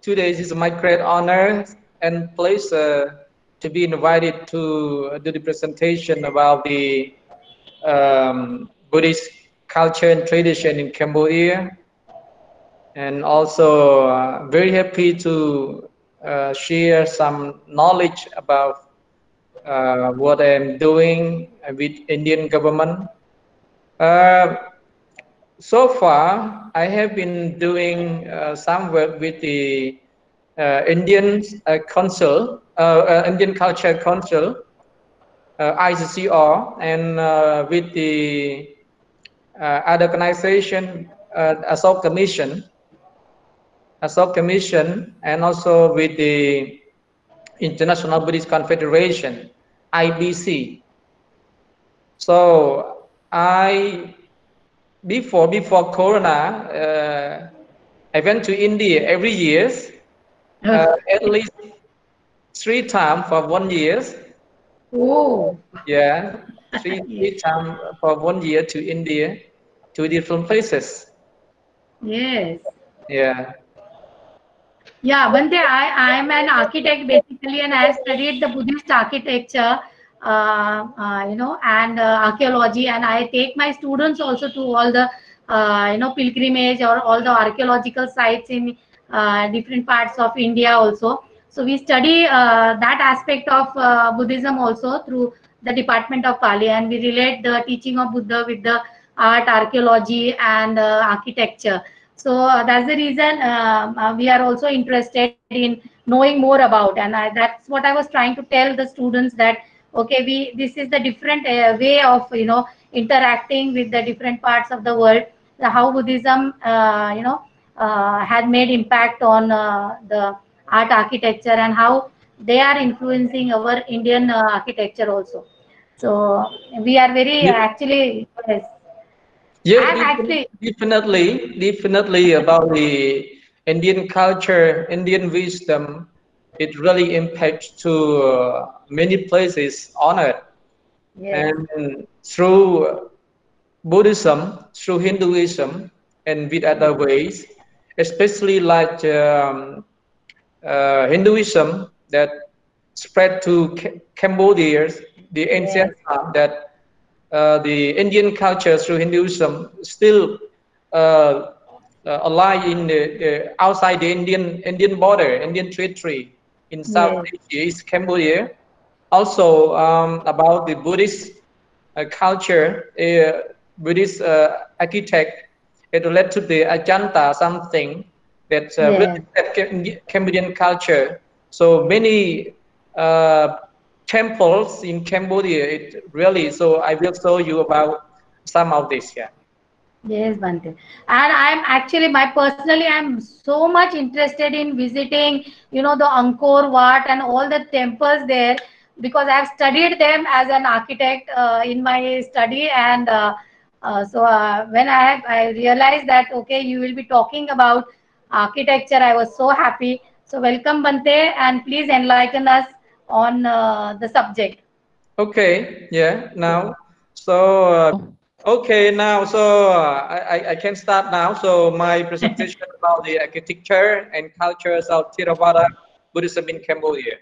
today is my great honor and pleasure to be invited to do the presentation about the Buddhist culture and tradition in Cambodia, and also very happy to share some knowledge about what I'm doing with Indian government. Uh, so far, I have been doing some work with the Indian Council, Indian Culture Council, ICCR, and with the other organization, ASOC Commission, and also with the International Buddhist Confederation, IBC. So before Corona, I went to India every year, at least 3 times for 1 year. Oh, Yeah, three yes, times for 1 year to India, to different places. yes. Yeah. Yeah, Bante, I am an architect basically, and I have studied the Buddhist architecture, and archaeology, and I take my students also to all the, pilgrimage or all the archaeological sites in different parts of India also. So we study that aspect of Buddhism also through the Department of Pali, and we relate the teaching of Buddha with the art, archaeology, and architecture. So that's the reason we are also interested in knowing more about, and that's what I was trying to tell the students, that okay, we this is the different way of interacting with the different parts of the world, how Buddhism had made impact on the art architecture, and how they are influencing our Indian architecture also. So we are very Ye- actually, yes, Yes, I'm actually, definitely about the Indian culture, Indian wisdom. It really impacts to many places on earth, yes, and through Buddhism, through Hinduism, and with other ways, especially like Hinduism that spread to Cambodia, the ancient yes, time, that the Indian culture through Hinduism still uh, alive in the outside the Indian border, Indian territory in South yes. Asia, East Cambodia. Also about the Buddhist culture, Buddhist architect, it led to the Ajanta something that Yes, really Cambodian culture. So many uh, temples in Cambodia. It really. So I will show you about some of this. Yeah. yes, Bante. And I'm actually, my personally, I'm so much interested in visiting, the Angkor Wat and all the temples there, because I've studied them as an architect in my study. And when I realized that, okay, you will be talking about architecture, I was so happy. So welcome, Bante, and please enlighten us on the subject. Okay. Yeah. Now. So. Hello. Okay, now so I can start now. So my presentation about the architecture and cultures of Theravada Buddhism in Cambodia.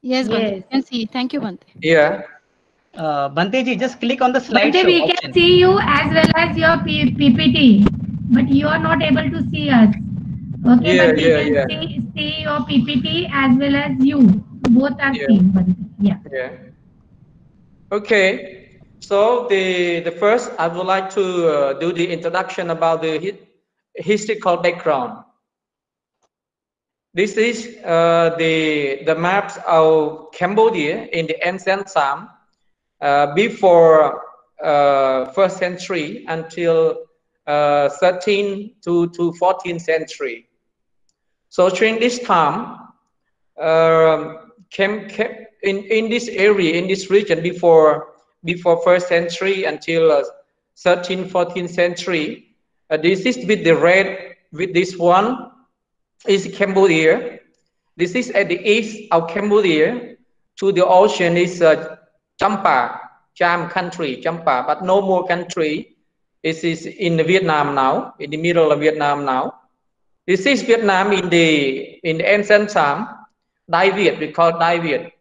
Yes, Bante. Yes. You can see. Thank you, Bante. Yeah. Bante ji, just click on the Bante, slideshow we can option. see you as well as your PPT, but you are not able to see us. Okay, Yeah. but we Yeah. can Yeah. see your PPT as well as you. Both are Yeah. seen, Bante. Yeah. Yeah. Okay. So the first I would like to do the introduction about the historical background. This is the maps of Cambodia in the ancient time, before first century until 13th to 14th century. So during this time, in this area, in this region, before first century until 13th, 14th century, this is with the red, with this one is Cambodia. This is at the east of Cambodia. To the ocean is Champa, Cham country, Champa, but no more country. It is in Vietnam now, in the middle of Vietnam now. This is Vietnam in the ancient time. Dai Viet, we call Dai Viet.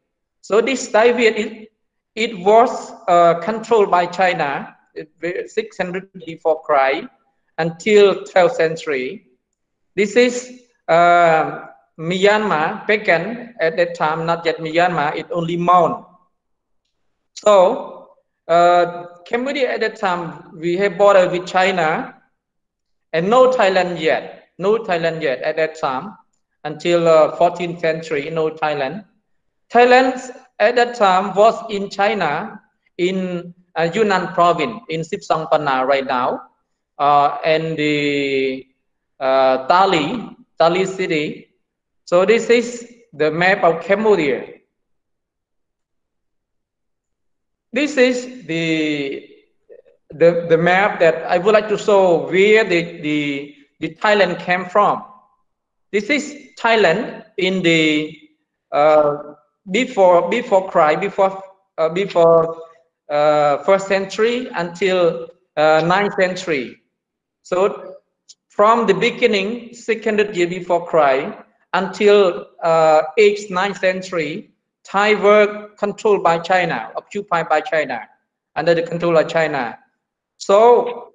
So this Dai Viet, it was controlled by China 600 before Christ until 12th century. This is Myanmar, Pekan at that time, not yet Myanmar, it only Mon. So Cambodia at that time, we have border with China and no Thailand yet at that time until 14th century, no Thailand. Thailand at that time was in China, in Yunnan province, in Sipsongpana right now, and the Tali city. So this is the map of Cambodia. This is the map that I would like to show where the Thailand came from. This is Thailand in the before Christ, before first century until 9th century. So from the beginning, 600 years before Christ until 8th, 9th century, Thai were controlled by China, occupied by China, under the control of China. So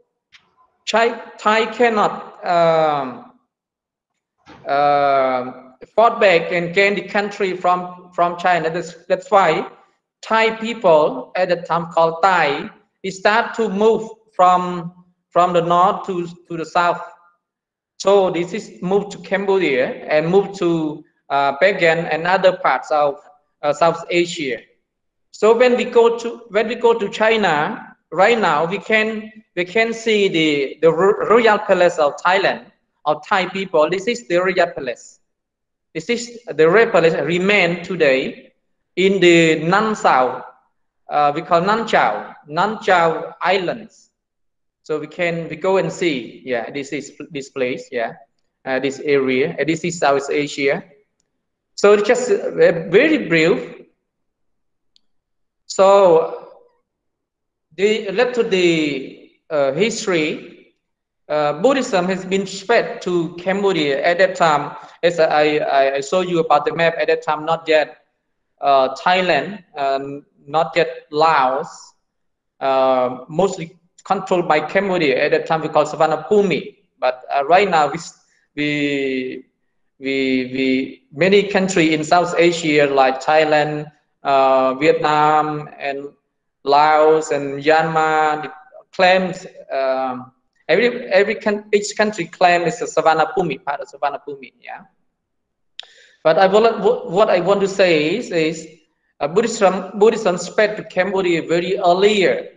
Thai cannot fought back and gain the country from China. That's why Thai people at the time called Thai, they start to move from the north to the south. So this is moved to Cambodia and moved to Pagan and other parts of South Asia. So when we go to China right now, we can see the royal palace of Thailand, of Thai people. This is the royal palace. This is the royal palace remain today in the Nan Sao, we call Nan Chao Islands. So we go and see. Yeah, this is this place. Yeah, this area. This is South Asia. So it's just very brief. So led to the history, Buddhism has been spread to Cambodia at that time. As I showed you about the map, at that time, not yet Thailand, not yet Laos, mostly controlled by Cambodia. At that time, we call Savannah Phumi. But right now, we many countries in South Asia like Thailand, Vietnam, and Laos and Myanmar claims each country claims a Savannah Phumi, part of Savannah Phumi. Yeah. But what I want to say is Buddhism spread to Cambodia very earlier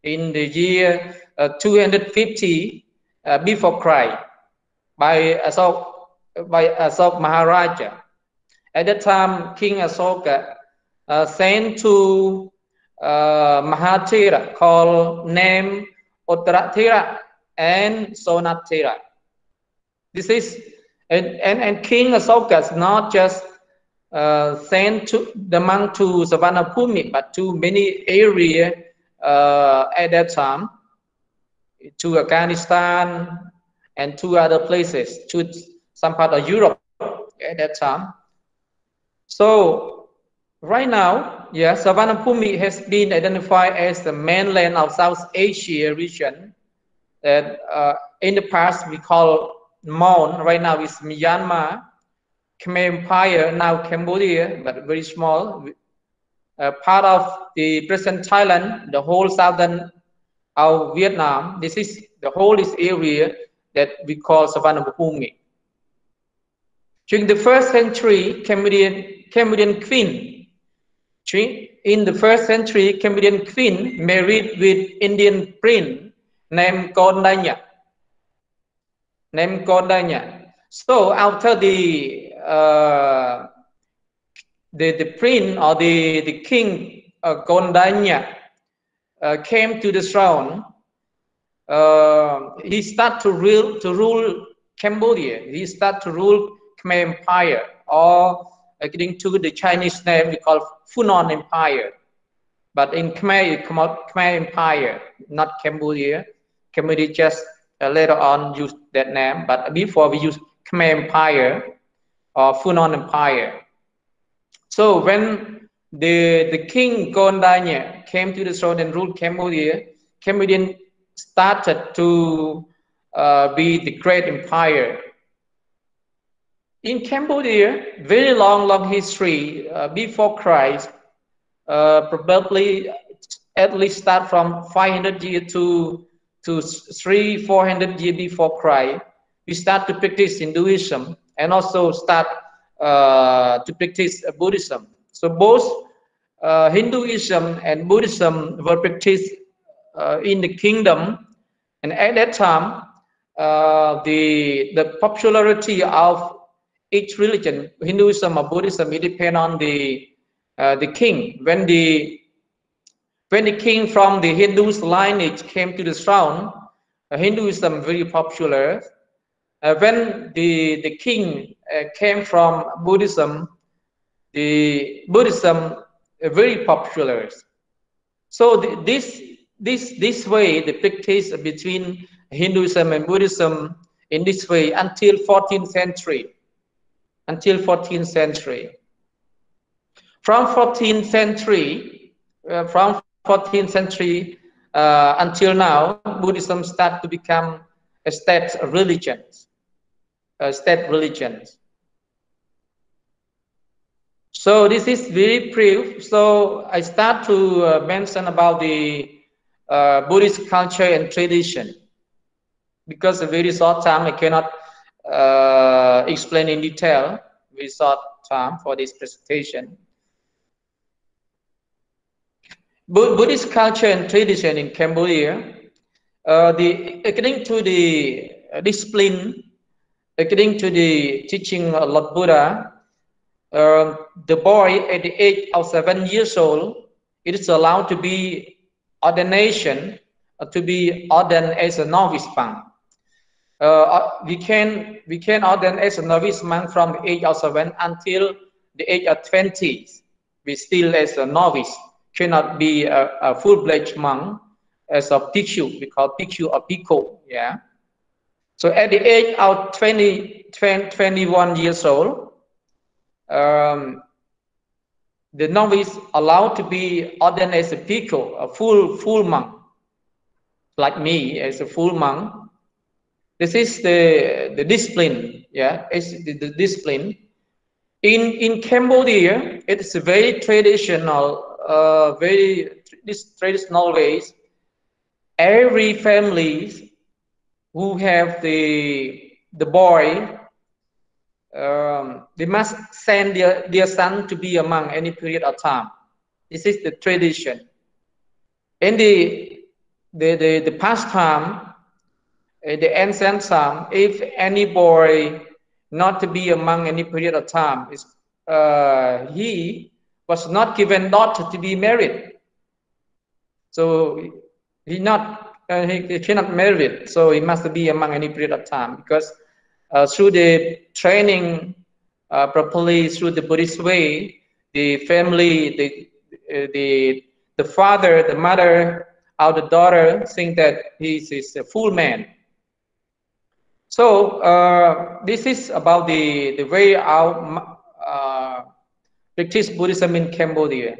in the year 250 before Christ by Asok Maharaja. At that time, King Asoka sent to Mahathera called name Uttarathera and Sonathera. This is and King Asoka is not just sent to the monk to Savannah Phumi, but to many areas at that time, to Afghanistan and to other places, to some part of Europe at that time. So right now, yeah, Savannah Phumi has been identified as the mainland of South Asia region that in the past we call Mon, right now is Myanmar, Khmer Empire, now Cambodia, but very small. Part of the present Thailand, the whole southern of Vietnam. This is the whole area that we call Savannah Phumi. During the first century, Cambodian queen. In the first century, Cambodian queen married with Indian prince named Kondanya. So after the prince or the king Kondanya came to the throne, he started to rule Cambodia. He started to rule Khmer Empire, or according to the Chinese name, we call Funan Empire. But in Khmer, it come out Khmer Empire, not Cambodia. Cambodia just later on used that name, but before we use Khmer Empire or Funan Empire. So when the king Gondanya came to the throne and ruled Cambodia, Cambodian started to be the great empire. In Cambodia, very long history before Christ, probably at least start from 500 years to 300-400 years before Christ. We start to practice Hinduism and also start to practice Buddhism. So both Hinduism and Buddhism were practiced in the kingdom, and at that time, the popularity of each religion, Hinduism or Buddhism, it depends on the king. When the king from the Hindu lineage came to the throne, Hinduism very popular. When the king came from Buddhism, the Buddhism very popular. So this way, the practice between Hinduism and Buddhism in this way until 14th century. Until 14th century. From 14th century, until now, Buddhism started to become a state religion. So this is very brief. So I start to mention about the Buddhist culture and tradition, because a very short time I cannot explain in detail. Very short time for this presentation. Buddhist culture and tradition in Cambodia, according to the discipline, according to the teaching of Lord Buddha, the boy at the age of 7 years old, it is allowed to be ordination, to be ordained as a novice monk. We can ordain as a novice monk from the age of 7 until the age of 20. We still as a novice, cannot be a full-fledged monk as a bhikshu. We call bhikshu or bhikkhu. Yeah. So at the age of 21 years old, the novice allowed to be ordained as a bhikkhu, a full monk, like me as a full monk. This is the discipline. Yeah, it's the discipline. In Cambodia, it is a very traditional, traditional ways. Every family who have the boy, they must send their son to be a monk any period of time. This is the tradition. In the past time, the ancient time, if any boy not to be a monk any period of time, he was not given daughter to be married. So he cannot marry, so he must be a monk any period of time, because through the training properly through the Buddhist way, the family, the father, the mother, or the daughter think that he is a full man. So this is about the way of practice Buddhism in Cambodia.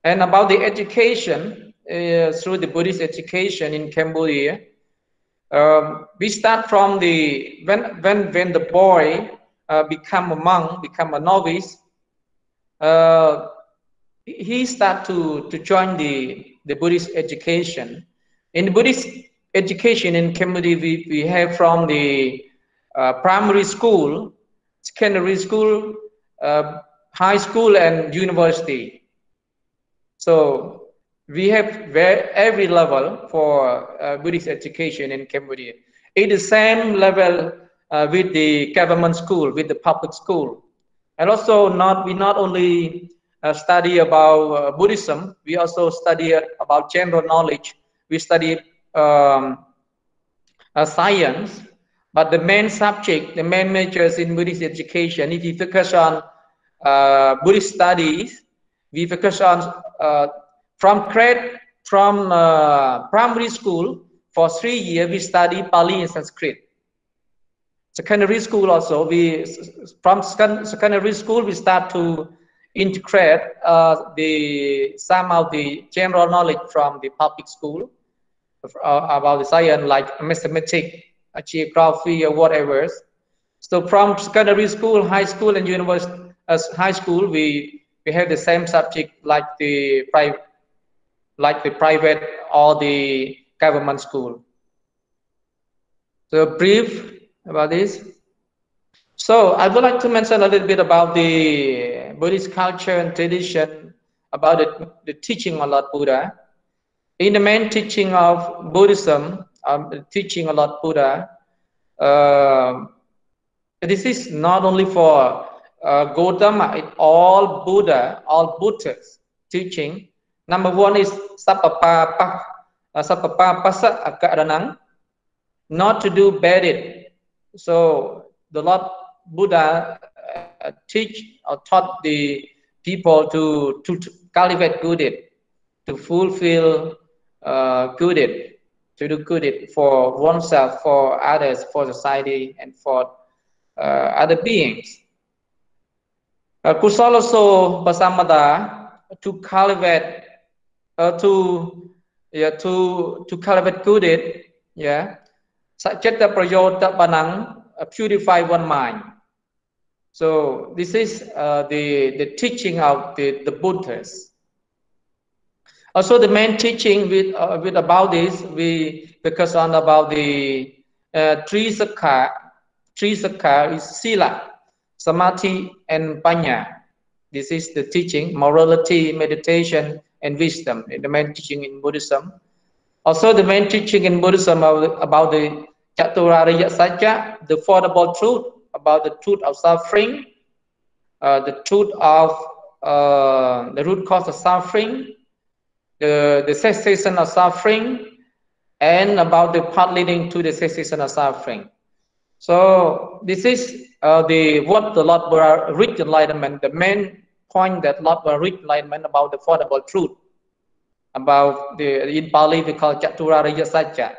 And about the education, through the Buddhist education in Cambodia, we start from when the boy become a monk, become a novice, he start to join the Buddhist education. In the Buddhist education in Cambodia, we have from the primary school, secondary school, high school, and university. So we have every level for Buddhist education in Cambodia. It's the same level with the government school, with the public school. And also we not only study about Buddhism, we also study about general knowledge. We study science, but the main subject, the main majors in Buddhist education, if you focus on Buddhist studies, we focus on from primary school for 3 years we study Pali and Sanskrit. secondary school also. From secondary school we start to integrate some of the general knowledge from the public school about the science, like mathematics, geography, or whatever. So from secondary school, high school, and university, high school, we have the same subject like the private or the government school. So brief about this. So I would like to mention a little bit about the Buddhist culture and tradition, about the teaching of Lord Buddha. In the main teaching of Buddhism, teaching of Lord Buddha, this is not only for Gautama, it's all Buddha's teaching. Number one is Sappapapa Pasa Akaranang, not to do bad deed. So the Lord Buddha teach or taught the people to cultivate good deed, to fulfill good deed, to do good deed for oneself, for others, for society, and for other beings. Kusalaso Pasamada, to cultivate to cultivate good deed, Sajjata Prayota Banang, purify one mind. So this is the teaching of the Buddhists. Also, the main teaching with about this, we focus on about the three sakha. Three sakha is sila, samadhi, and panya. This is the teaching: morality, meditation, and wisdom. The main teaching in Buddhism. Also, the main teaching in Buddhism about the Chaturariya Satya, the Fourfold Truth, about the truth of suffering, the truth of the root cause of suffering, the cessation of suffering, and about the path leading to the cessation of suffering. So this is what the Lord Buddha reached enlightenment. The main point that Lord Buddha reached enlightenment about the Fourfold Truth, about in Pali we call Chaturariya Satya.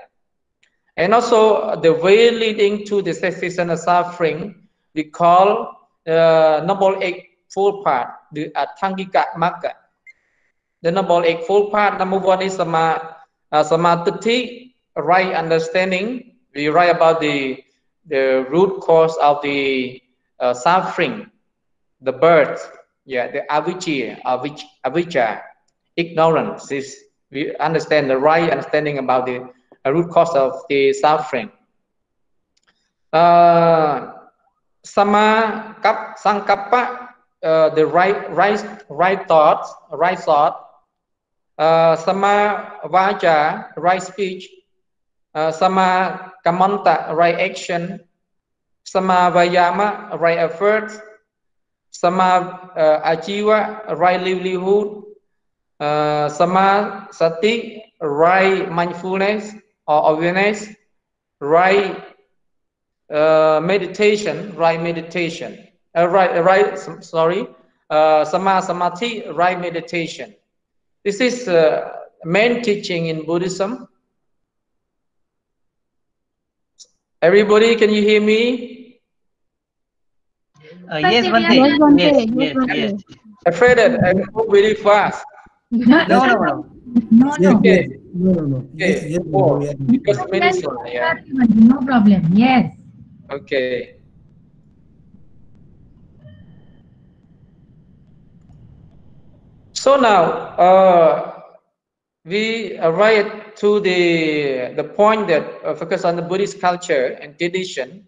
And also the way leading to the cessation of suffering, we call Noble Eightfold Path, the Athangika Magga. The Noble Eightfold Path, number one is Samadhi, right understanding. We write about the root cause of the suffering, the birth, the avijja, ignorance. We understand the right understanding about the root cause of the suffering. Sankappa, the right thoughts, right thought. Sama vaja, right speech. Sama kamanta, right action. Sama vayama, right effort. Sama ajiva, right livelihood. Sama sati, right mindfulness or awareness. Right meditation, right meditation. Sama samadhi, right meditation. This is main teaching in Buddhism. Everybody, can you hear me? Yes, Bante. Yes. Afraid that I go very fast. No. Okay. No. Okay. Yes, Because minutes, No problem. Yes. Okay. So now we arrive to the point that focus on the Buddhist culture and tradition.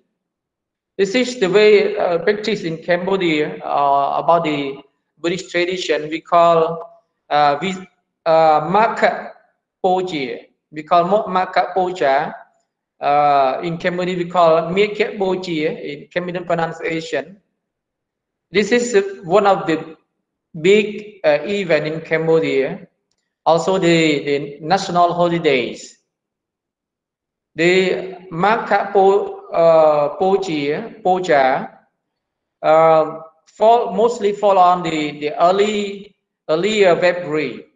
This is the way practice in Cambodia about the Buddhist tradition. We call Maka Poja. We call Maka Poja. In Cambodia, we call Mieke Boji in Cambodian pronunciation. This is one of the big event in Cambodia. Also the national holidays. The Maka Poja mostly fall on the earlier February,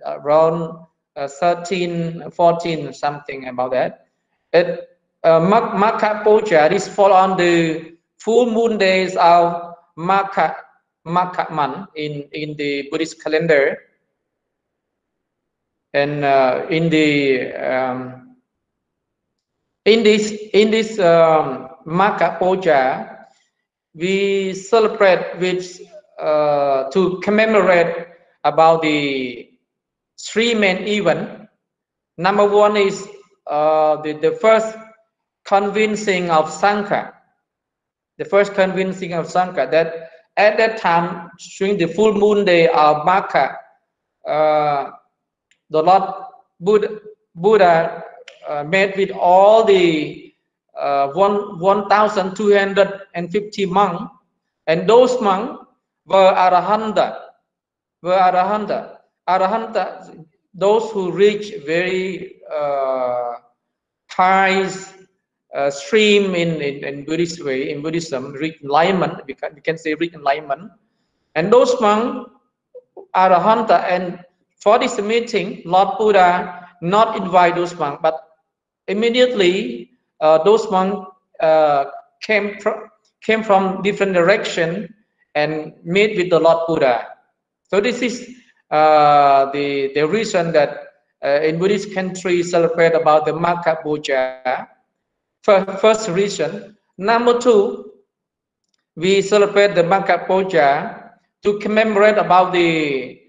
around 13, 14, something about that. Maka Puja. This fall on the full moon days of Maka month in the Buddhist calendar, and in this Maka Puja, we celebrate with to commemorate about the three main events. Number one is the first convincing of Sangha. The first convincing of Sangha, that at that time, during the full moon day of Maka, the Lord Buddha met with all the 1,250 monks, and those monks were Arahanta. Arahanta, those who reach very high stream in Buddhist way, in Buddhism, reach enlightenment. We can say reach enlightenment, and those monks Arahanta. And for this meeting, Lord Buddha not invite those monks, but immediately those monks came from different direction and meet with the Lord Buddha. So this is the reason that in Buddhist countries celebrate about the Maka Puja. First reason. Number two, we celebrate the Maka Puja to commemorate about the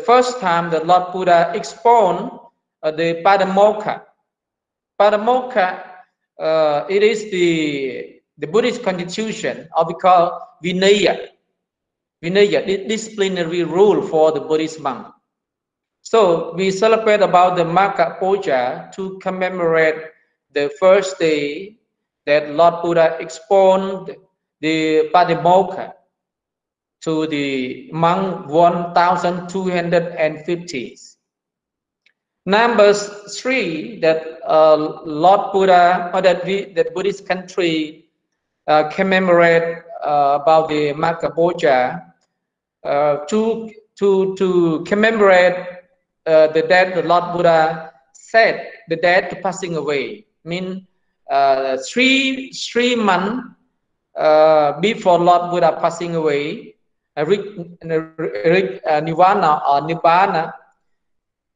first time that Lord Buddha expound the Padamokha. Padamokha, it is the Buddhist constitution, or we call Vinaya, disciplinary rule for the Buddhist monk. So we celebrate about the Maka Puja to commemorate the first day that Lord Buddha expounded the Padamokha to the monk 1,250. Number three, that Lord Buddha, or that Buddhist country commemorate about the Maka Puja to commemorate the death the Lord Buddha said, the death passing away. Mean 3 months before Lord Buddha passing away, Nirvana or Nibbana,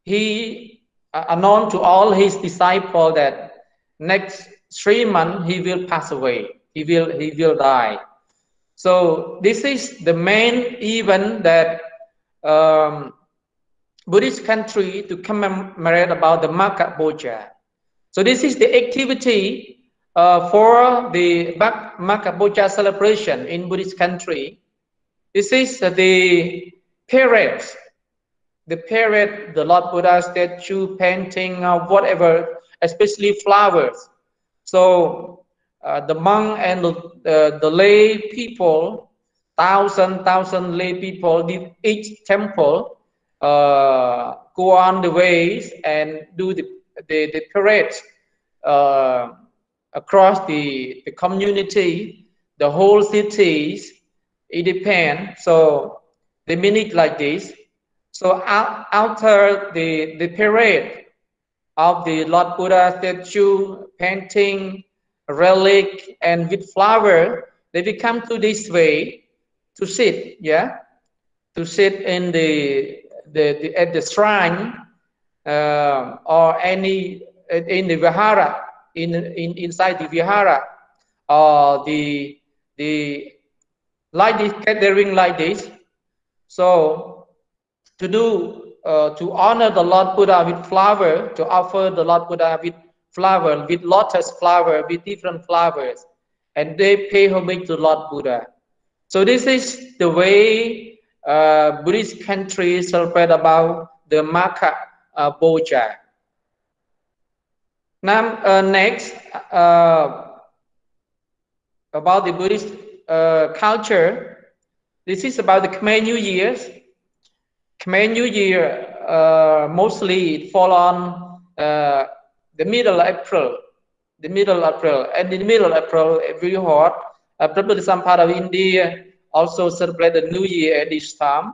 he announced to all his disciples that next 3 months he will pass away. He will die. So this is the main event that Buddhist country to commemorate about the Maka Puja. So this is the activity for the Maka Puja celebration in Buddhist country. This is the parade. The Lord Buddha statue, painting, whatever, especially flowers. So the monk and the lay people, thousand lay people, each temple go on the ways and do the parade across the community, the whole cities. It depends. So they mean it like this. So after the parade of the Lord Buddha statue, painting, relic, and with flower, they will come to this way to sit, to sit in at the shrine or any in the vihara, inside the vihara, or the like this gathering like this. So to do to honor the Lord Buddha with flower, to offer the Lord Buddha with flower, with lotus flower, with different flowers, and they pay homage to Lord Buddha. So this is the way Buddhist countries celebrate about the Maka Puja. Now next about the Buddhist culture. This is about the Khmer New Year. Khmer New Year mostly it fall on the middle of April. And in the middle of April, very hot. Probably some part of India also celebrate the New Year at this time.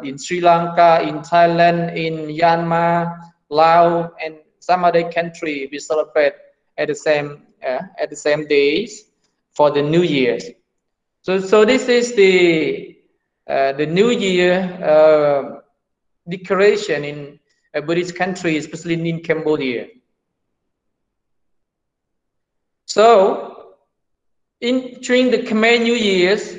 In Sri Lanka, in Thailand, in Myanmar, Laos, and some other country we celebrate at the same days for the New Year's. So this is the New Year decoration in a Buddhist country, especially in Cambodia. So during the Khmer New Year's,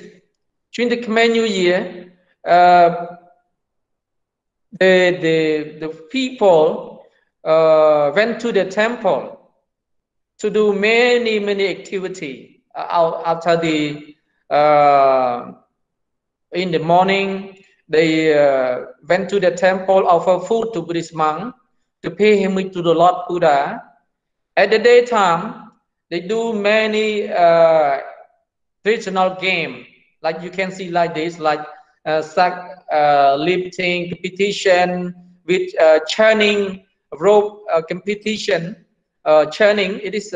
the people went to the temple to do many activity after the in the morning. They went to the temple, offer food to Buddhist monk to pay homage to the Lord Buddha. At the daytime, they do many traditional game, like you can see like this, like lifting competition with churning rope competition. Churning, it is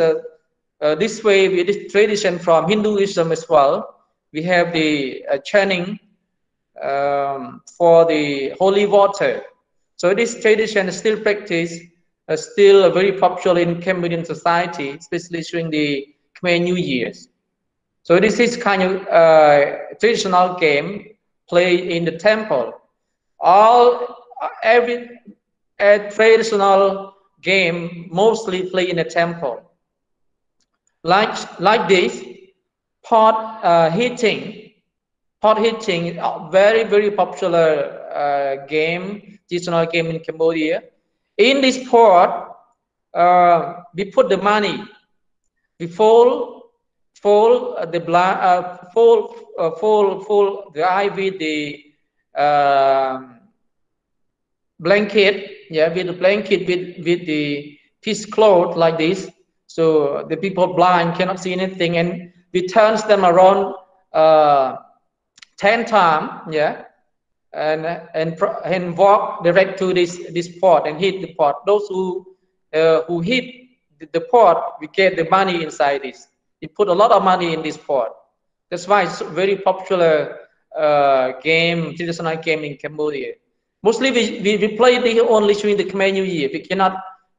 this way, it is tradition from Hinduism as well. We have the churning for the holy water. So this tradition is still practiced, still very popular in Cambodian society, especially during the Khmer New Year's. So this is kind of traditional game played in the temple. Every traditional game mostly play in a temple. Like this, pot hitting, very popular game, traditional game in Cambodia. In this pot, we put the money. We fold the eye with the blanket, with the blanket with the piece cloth like this. So the people blind cannot see anything, and we turn them around 10 times, and walk direct to this pot and hit the pot. Those who hit the pot, we get the money inside this. We put a lot of money in this pot. That's why it's a very popular game, traditional game in Cambodia. Mostly we play it only during the Khmer New Year.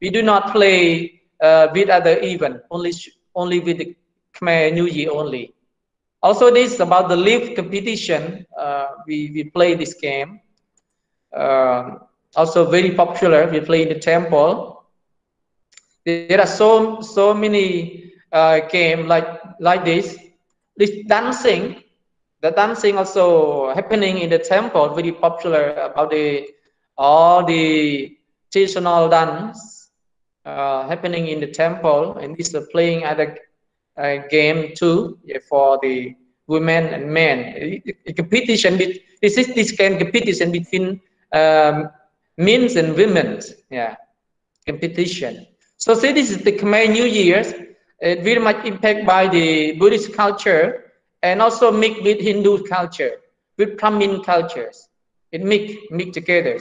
We do not play with other event, only with the Khmer New Year only. Also, this is about the lift competition. We play this game. Also very popular. We play in the temple. There are so many games like this. This dancing, the dancing also happening in the temple. Very popular about all the traditional dance happening in the temple, and this is playing other game too, for the women and men. Competition this game competition between men and women, competition. So this is the Khmer New Year's. Very much impacted by the Buddhist culture and also mixed with Hindu culture, with Brahmin cultures. It mix together.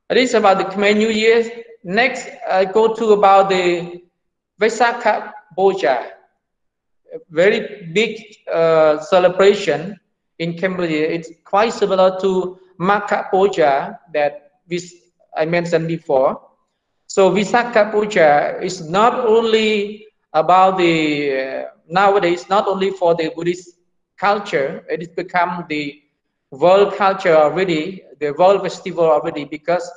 This is about the Khmer New Year's. Next, I go to about the Vaisakha Puja, very big celebration in Cambodia. It's quite similar to Makha Puja that I mentioned before. So Vaisakha Puja is not only about the nowadays, not only for the Buddhist culture. It has become the world culture already, the world festival already, because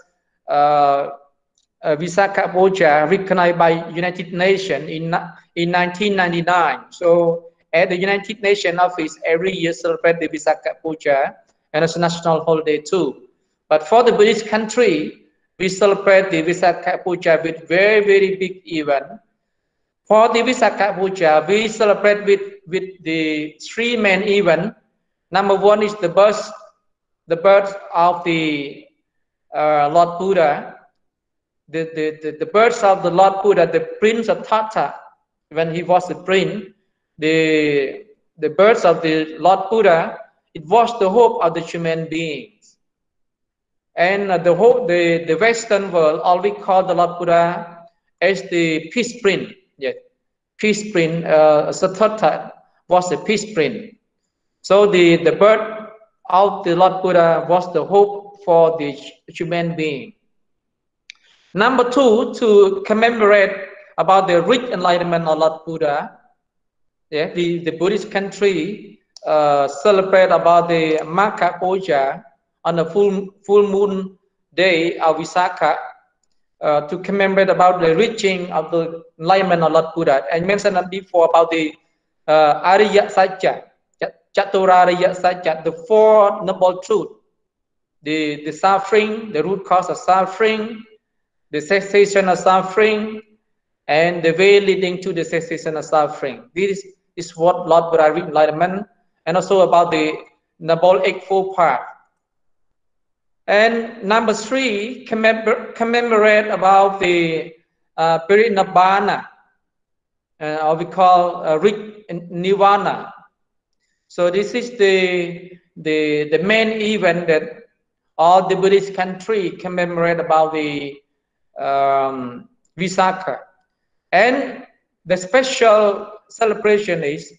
Vaisakha Puja recognized by United Nations in 1999. So at the United Nations office, every year celebrate the Vaisakha Puja, and it's a national holiday too. But for the Buddhist country, we celebrate the Vaisakha Puja with very big event. For the Vaisakha Puja, we celebrate with the three main events. Number one is the birth of the Lord Buddha. The birth of the Lord Buddha, the Prince of Tata, when he was a prince, the birth of the Lord Buddha, it was the hope of the human beings. And the Western world always call the Lord Buddha as the peace prince. Yes, peace prince. Siddhartha was a peace prince. So the birth of the Lord Buddha was the hope for the human being. Number two, to commemorate about the rich enlightenment of Lord Buddha. Yeah, the Buddhist country celebrate about the Maka Puja on the full moon day of Visakha to commemorate about the reaching of the enlightenment of Lord Buddha. I mentioned that before about the Ariya Satya, Chaturariya Satya, the four noble truths, the suffering, the root cause of suffering, the cessation of suffering, and the way leading to the cessation of suffering. This is what Lord Buddha enlightenment, and also about the Noble Eightfold Path. And number 3, commemorate about the Parinibbana, or we call Nirvana. So this is the main event that all the Buddhist country commemorate about the Visakha. And the special celebration is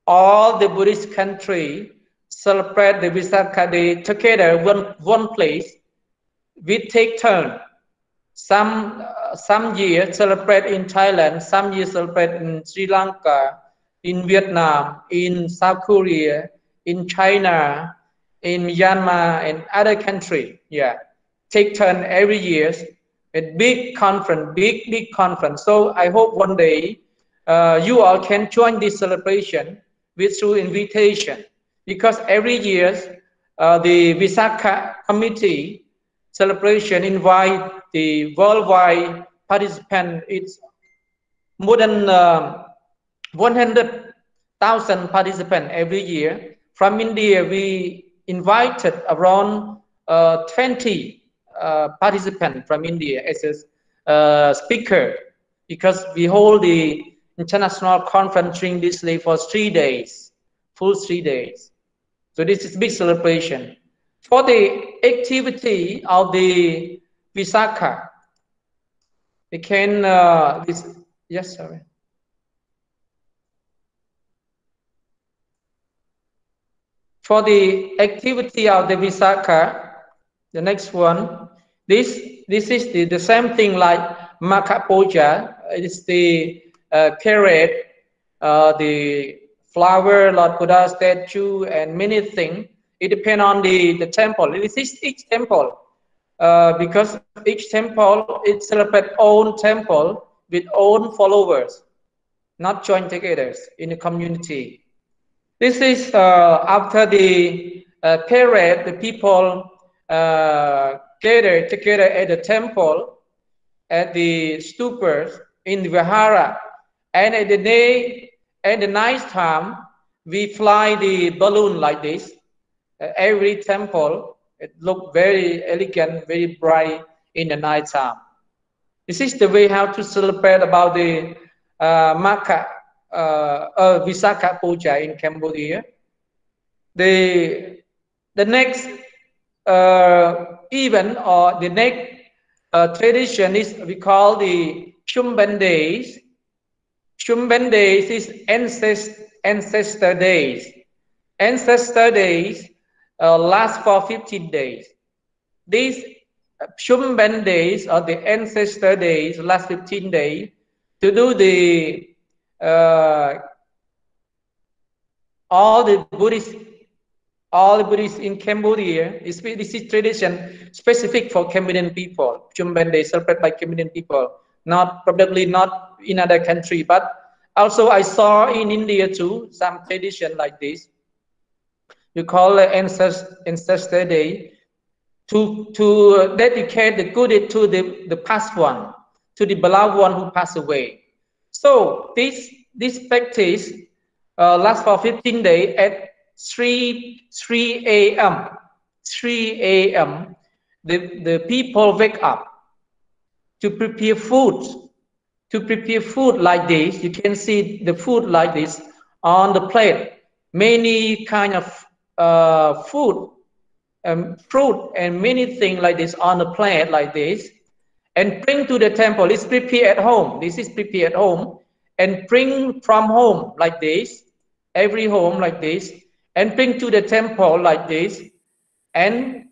all the Buddhist country celebrate the Visakha Day together one place. We take turn. Some years celebrate in Thailand, some years celebrate in Sri Lanka, in Vietnam, in South Korea, in China, in Myanmar, and other country. Yeah, take turn every year. A big conference, big conference. So I hope one day you all can join this celebration through invitation, because every year the Visakha committee celebration invite the worldwide participant. It's more than 100,000 participants every year. From India, we invited around 20 participants from India as a speaker, because we hold the international conference during this day for 3 days, full 3 days. So this is big celebration. For the activity of the Visakha, we can yes, sorry. For the activity of the Visakha, the next one, this is the same thing like Maka Puja. It is the parade, the flower, Lord Buddha statue, and many things. It depends on the temple. This is each temple, because each temple it celebrates own temple with own followers, not joined together in the community. This is after the parade, the people gather together at the temple, at the stupas, in the vihara, and at the day, at the night time, we fly the balloon like this. Every temple, it looks very elegant, very bright in the night time. This is the way how to celebrate about the Visakha Puja in Cambodia. The next event or the next tradition is we call the Chumban Days. Chumban Days is ancestor days. Ancestor days last for 15 days. These Chumban Days or the ancestor days last 15 days to do the all the Buddhists in Cambodia. This is tradition specific for Cambodian people. Chumban Day celebrated by Cambodian people, probably not in other country, but also I saw in India too some tradition like this. You call it Ancestor Day to dedicate the good to the past one, to the beloved one who passed away. So this practice lasts for 15 days. At 3 a.m. the people wake up to prepare food. Like this. You can see the food like this on the plate. Many kind of food, fruit, and many things like this on the plate like this, and bring to the temple. It's prepared at home. This is prepared at home, and bring from home like this, every home like this, and bring to the temple like this, and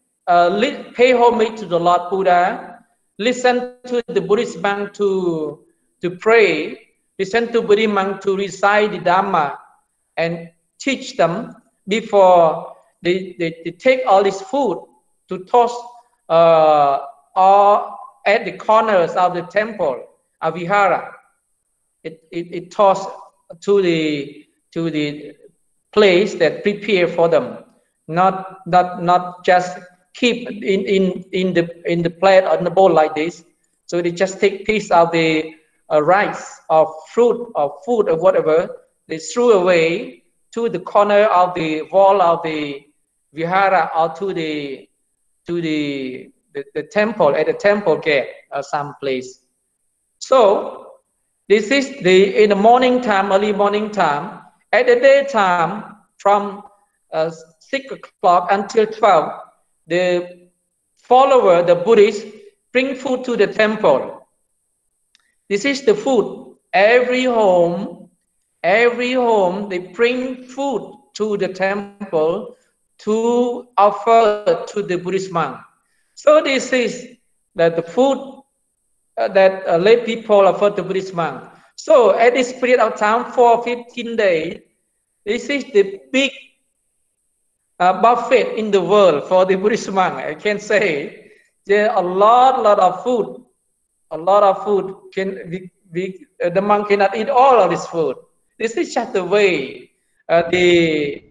pay homage to the Lord Buddha, listen to the Buddhist monk to to pray, they send to Buddhist monks to recite the Dhamma and teach them before they take all this food to toss or at the corners of the temple, Avihara. It tossed to the place that prepare for them, not just keep in the plate or in the bowl like this. So they just take piece of the rice or fruit or food or whatever, they threw away to the corner of the wall of the vihara or to the temple, at the temple gate or some place. So this is in the morning time, early morning time. At the daytime, from 6 o'clock until 12, the follower, the Buddhists, bring food to the temple. This is the food. Every home, they bring food to the temple to offer to the Buddhist monk. So this is the food that lay people offer to Buddhist monk. So at this period of time, for 15 days, this is the big buffet in the world for the Buddhist monk. I can say there are a lot of food. A lot of food. The monk cannot eat all of this food. This is just the way the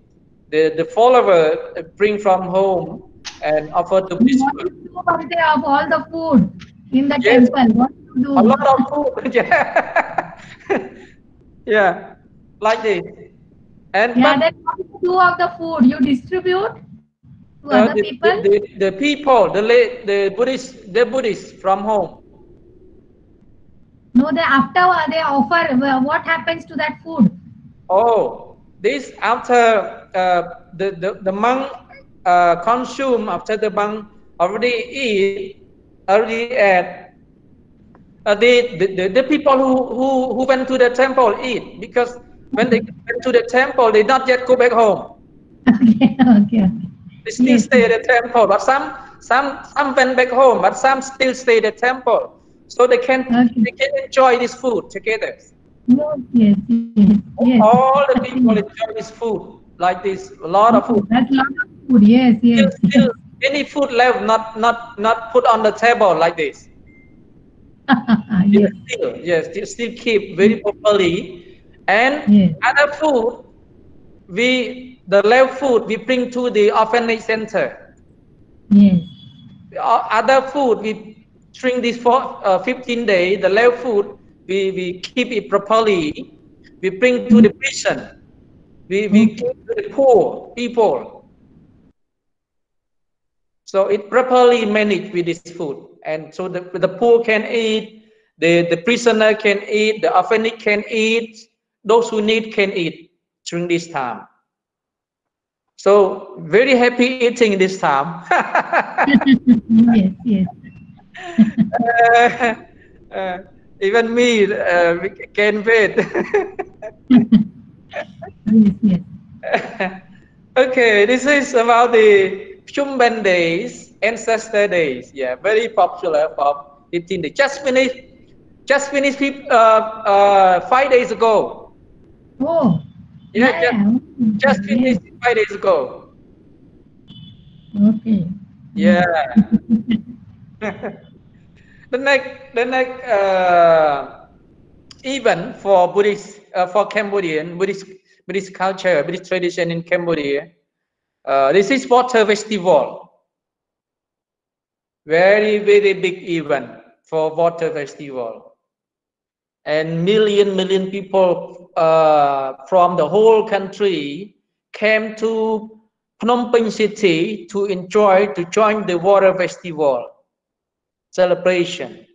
follower bring from home and offer to Buddhist monk. What do you do of all the food in the temple? What do you do? A lot of food. Yeah. Yeah, like this. And yeah, then what do you do of the food? You distribute to other people? The people, the Buddhists from home. No, after they offer, what happens to that food? Oh, this after the monk consume, after the monk already ate. The people who went to the temple eat, because when they went to the temple, they not yet go back home. Okay. They still stay at the temple, but some went back home, but some still stay at the temple, so they can enjoy this food together. Yes. All the people enjoy this food like this. A lot of food. That's a lot of food. Yes. Still, any food left not put on the table like this. Still keep very properly. And other food, the left food we bring to the orphanage center. Yes. Other food we drink this for 15 days. The left food we keep it properly. We bring to the prison. We give to the poor people. So it properly managed with this food, and so the poor can eat. The prisoner can eat, the orphanage can eat, those who need can eat during this time. So very happy eating this time. Yes. Even me can wait. Yes. Okay, this is about the Chumban days, ancestor days. Yeah, very popular for 15 days. Just finished 5 days ago. Oh. Just finished 5 days ago. Okay. Yeah. The next event for Buddhist, for Cambodian Buddhist culture, Buddhist tradition in Cambodia. This is water festival. Very big event for water festival. And million people from the whole country came to Phnom Penh city to join the water festival celebration.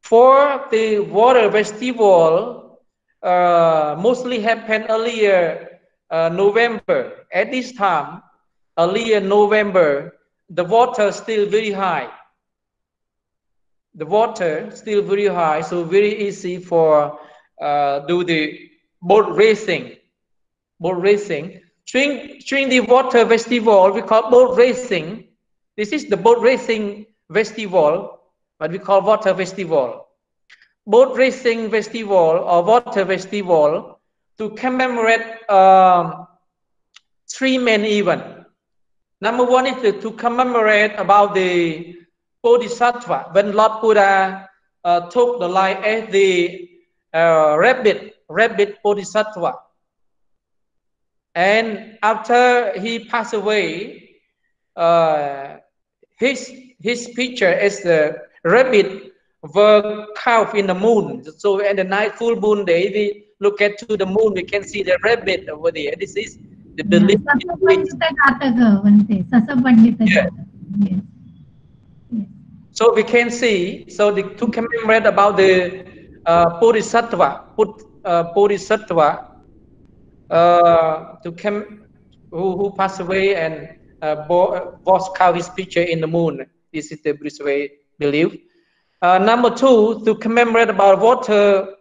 For the water festival, mostly happened earlier November. At this time, earlier November, the water still very high. The water still very high, so very easy for do the boat racing. During the water festival, we call boat racing. This is the boat racing festival, but we call water festival. boat racing festival or water festival to commemorate 3 main events. Number one is to commemorate about the Bodhisattva, when Lord Buddha took the life as the rabbit Bodhisattva. And after he passed away, his picture as the rabbit were carved in the moon. So at the night full moon day, we look at to the moon, we can see the rabbit over there. This is the belief. Yes. So we can see, so to commemorate about the Bodhisattva, who passed away and was carved his picture in the moon. This is the Buddhist way belief. Number two, to commemorate about water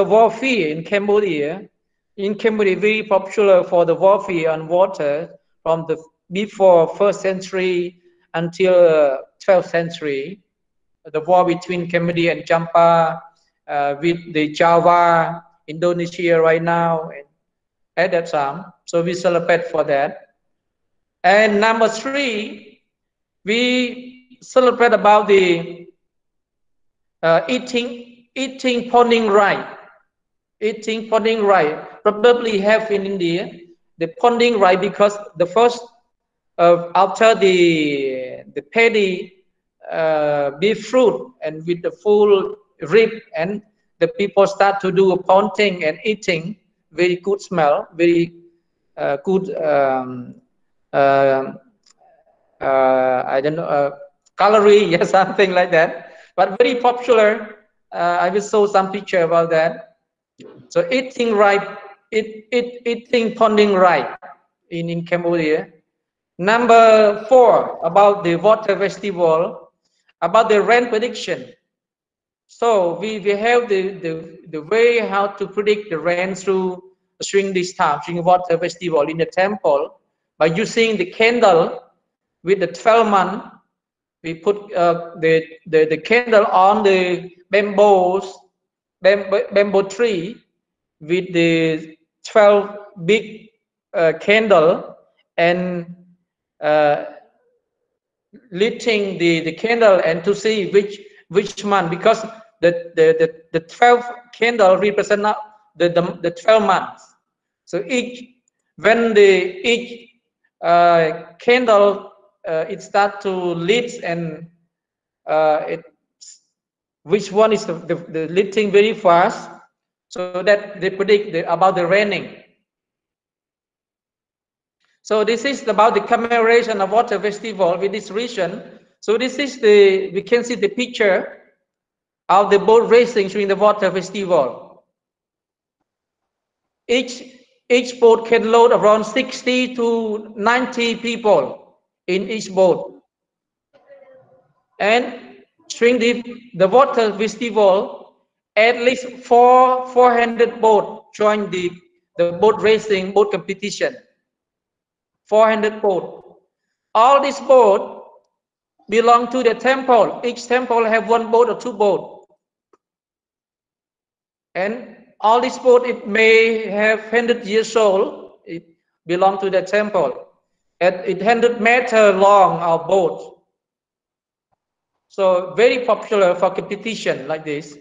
warfare in Cambodia. In Cambodia, very popular for the warfare on water from the before 1st century until 12th century. The war between Cambodia and Champa with the Java, Indonesia right now, and at that time. So we celebrate for that. And number three, we celebrate about the eating ponding rite. Eating ponding rite probably have in India the ponding rite, because the first after the paddy beef fruit and with the full rib, and the people start to do a ponding and eating. Very good smell, very good I don't know calorie, yes, something like that, but very popular. I will show some picture about that. So eating ponding rite in Cambodia. Number four, about the water festival, about the rain prediction. So we have the way how to predict the rain during this time, during water festival in the temple, by using the candle with the 12 months. We put the candle on the bamboo tree with the 12 big candle, and lighting the candle, and to see which month, because the 12 candle represent the 12 months. So when each candle it start to lit, and which one is the lighting very fast, so that they predict about the raining. So this is about the commemoration of water festival with this region. So this is we can see the picture of the boat racing during the water festival. Each boat can load around 60 to 90 people in each boat. And during the water festival, at least 400 boats join the boat racing, boat competition. 400 boats. All these boats belong to the temple. Each temple have one boat or two boats. And all these boats, it may have 100 years old. It belong to the temple. And it 100 meter long, our boat. So very popular for competition like this,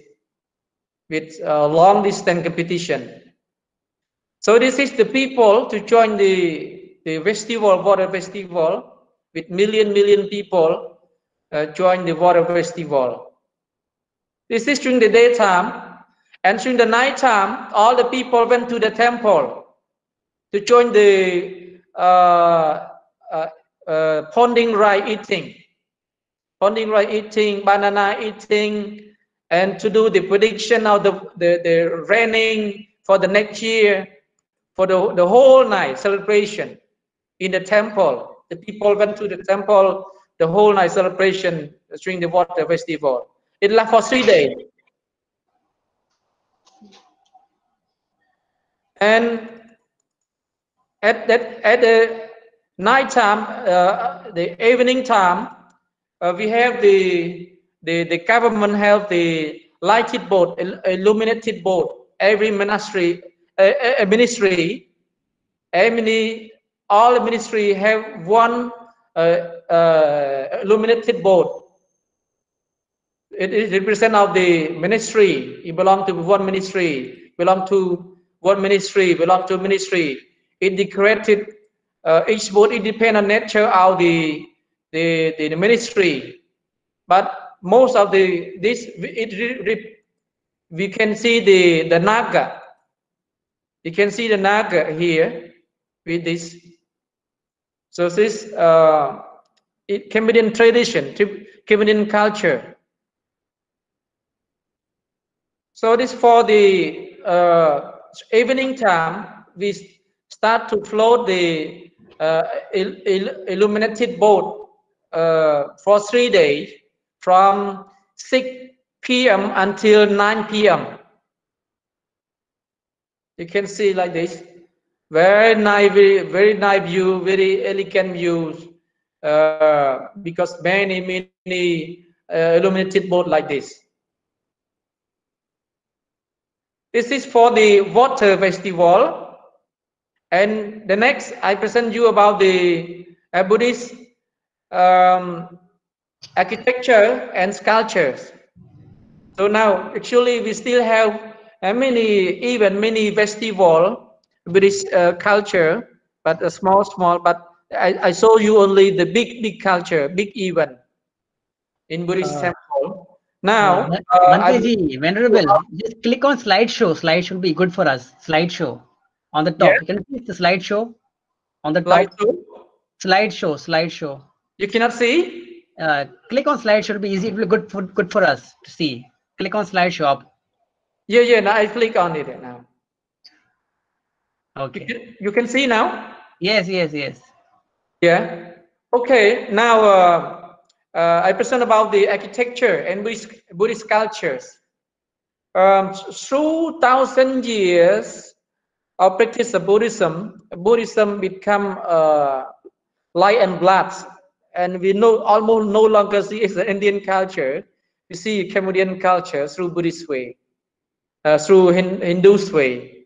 with long distance competition. So this is the people to join the festival, water festival, with million people join the water festival. This is during the daytime, and during the nighttime, all the people went to the temple to join the ponding rite eating. Ponding rite eating, banana eating, and to do the prediction of the raining for the next year, for the whole night celebration in the temple. The people went to the temple, the whole night celebration during the water festival. It lasts for 3 days. And at the night time, the evening time, we have the the government have the lighted board, illuminated board. Every ministry, all the ministry have one illuminated board. It is represent of the ministry. It belong to one ministry. Belong to one ministry. Belong to ministry. It decorated. Each board it depend on nature of the ministry. But most of we can see the naga. You can see the naga here with this. So this Cambodian tradition, Cambodian culture. So this for the evening time, we start to float the illuminated boat for 3 days from 6 p.m. until 9 p.m. You can see like this. Very nice view, very elegant views, because many illuminated boat like this. This is for the water festival, and the next I present you about the Buddhist architecture and sculptures. So now actually we still have many festival Buddhist culture, but a small. But I show you only the big culture, big event in Buddhist temple. Now, Bhanteji, Venerable, just click on slideshow. Slide should be good for us. Slideshow on the top. Yeah. You can see the slideshow on the top. Slideshow. You cannot see. Click on slideshow. Should be easy. It will be good for us to see. Click on slideshow up. Yeah. Now I click on it now. Okay. You can see now. Yes. Yeah. Okay. Now I present about the architecture and Buddhist cultures. Through 1,000 years of practice of Buddhism become light and blood, and we almost no longer see it's an Indian culture. We see Cambodian culture through Buddhist way, through Hindu's way.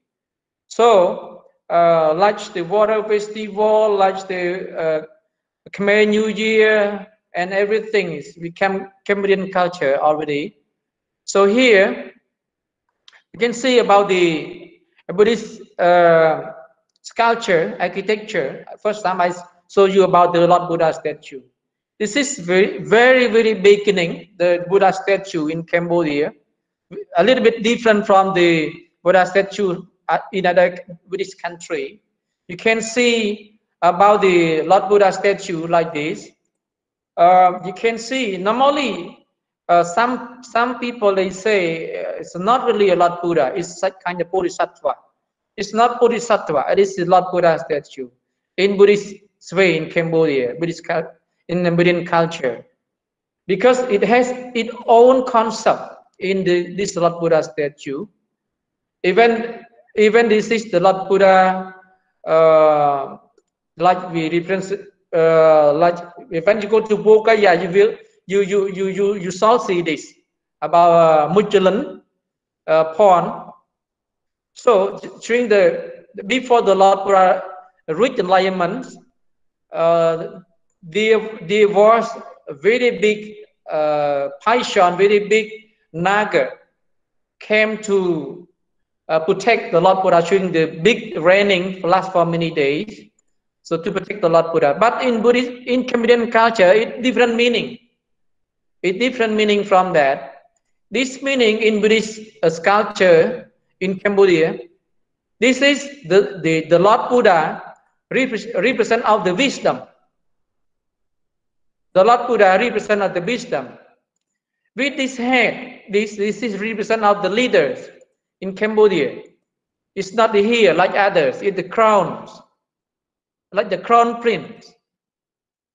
So, like the water festival, like the Khmer New Year, and everything is become Cambodian culture already. So here you can see about the Buddhist sculpture, architecture. First time I show you about the Lord Buddha statue. This is very beginning, the Buddha statue in Cambodia. A little bit different from the Buddha statue in other Buddhist country. You can see about the Lord Buddha statue like this. You can see normally some people they say it's not really a Lord Buddha, it's like kind of Bodhisattva. It's not Bodhisattva, it is the Lord Buddha statue in Buddhist way in Cambodia, in the Buddhist culture, because it has its own concept in this Lord Buddha statue. Even this is the Lord Buddha, like we represent. Like when you go to Bogaya, you shall see this about Mujalan pond. So during before the Lord Buddha reached enlightenment, there was a very big python, very big naga came to protect the Lord Buddha during the big raining last for many days. So to protect the Lord Buddha. But in Buddhist, in Cambodian culture, it's different meaning. It's different meaning from that. This meaning in Buddhist sculpture in Cambodia, this is the Lord Buddha represent of the wisdom. The Lord Buddha represent of the wisdom. With this head, this is represent of the leaders in Cambodia. It's not the hair like others, it's the crowns. Like the crown prince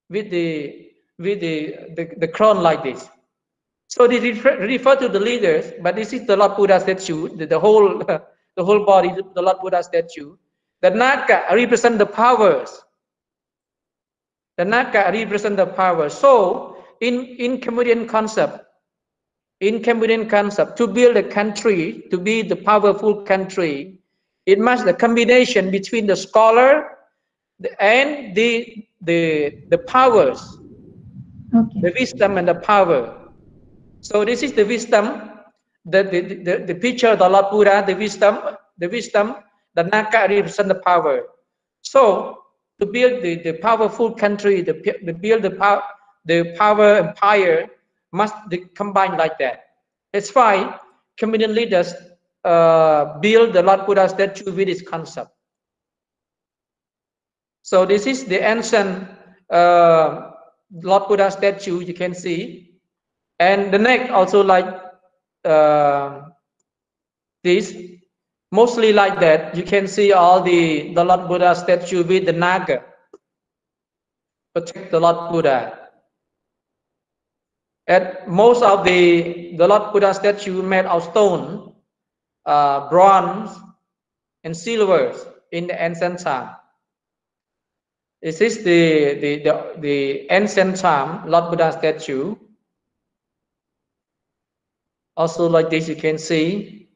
with the crown like this. So they refer to the leaders, but this is the Lord Buddha statue, the whole body, the Lord Buddha statue. The naga represent the powers. The naga represent the power. So in Cambodian concept, in Cambodian concept, to build a country, to be the powerful country, it must the combination between the scholar and the powers, the wisdom and the power. So this is the wisdom, the picture of the Lord Buddha, the wisdom, the Naka represent the power. So to build the powerful country, to build the power empire must combine like that. That's why Cambodian leaders build the Lord Buddha statue with this concept. So this is the ancient Lord Buddha statue you can see, and the neck also like this, mostly like that. You can see all the Lord Buddha statue with the naga, protect the Lord Buddha. And most of the Lord Buddha statue made of stone, bronze, and silver in the ancient time. This is the ancient time Lord Buddha statue. Also like this, you can see.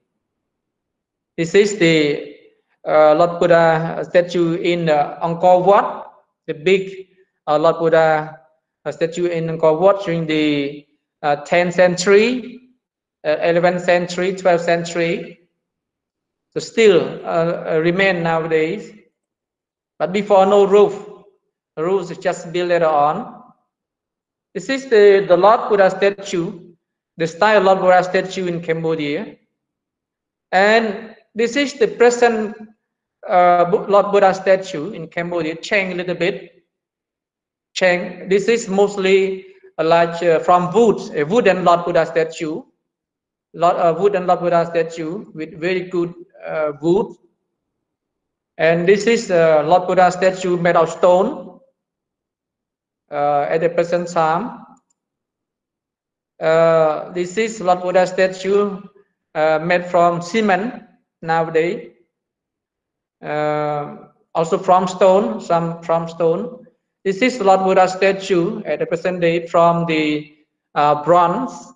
This is the Lord Buddha statue in Angkor Wat, the big Lord Buddha statue in Angkor Wat during the 10th century, 11th century, 12th century. So still remain nowadays. But before, no roof. The roof is just built later on. This is the Lord Buddha statue, the style Lord Buddha statue in Cambodia. And this is the present Lord Buddha statue in Cambodia, changed a little bit. Changed. This is mostly like from wood, a wooden Lord Buddha statue. Wooden Lord Buddha statue with very good wood. And this is Lord Buddha statue made of stone at the present time. This is Lord Buddha statue made from cement nowadays. Also from stone, some from stone. This is Lord Buddha statue at the present day from the bronze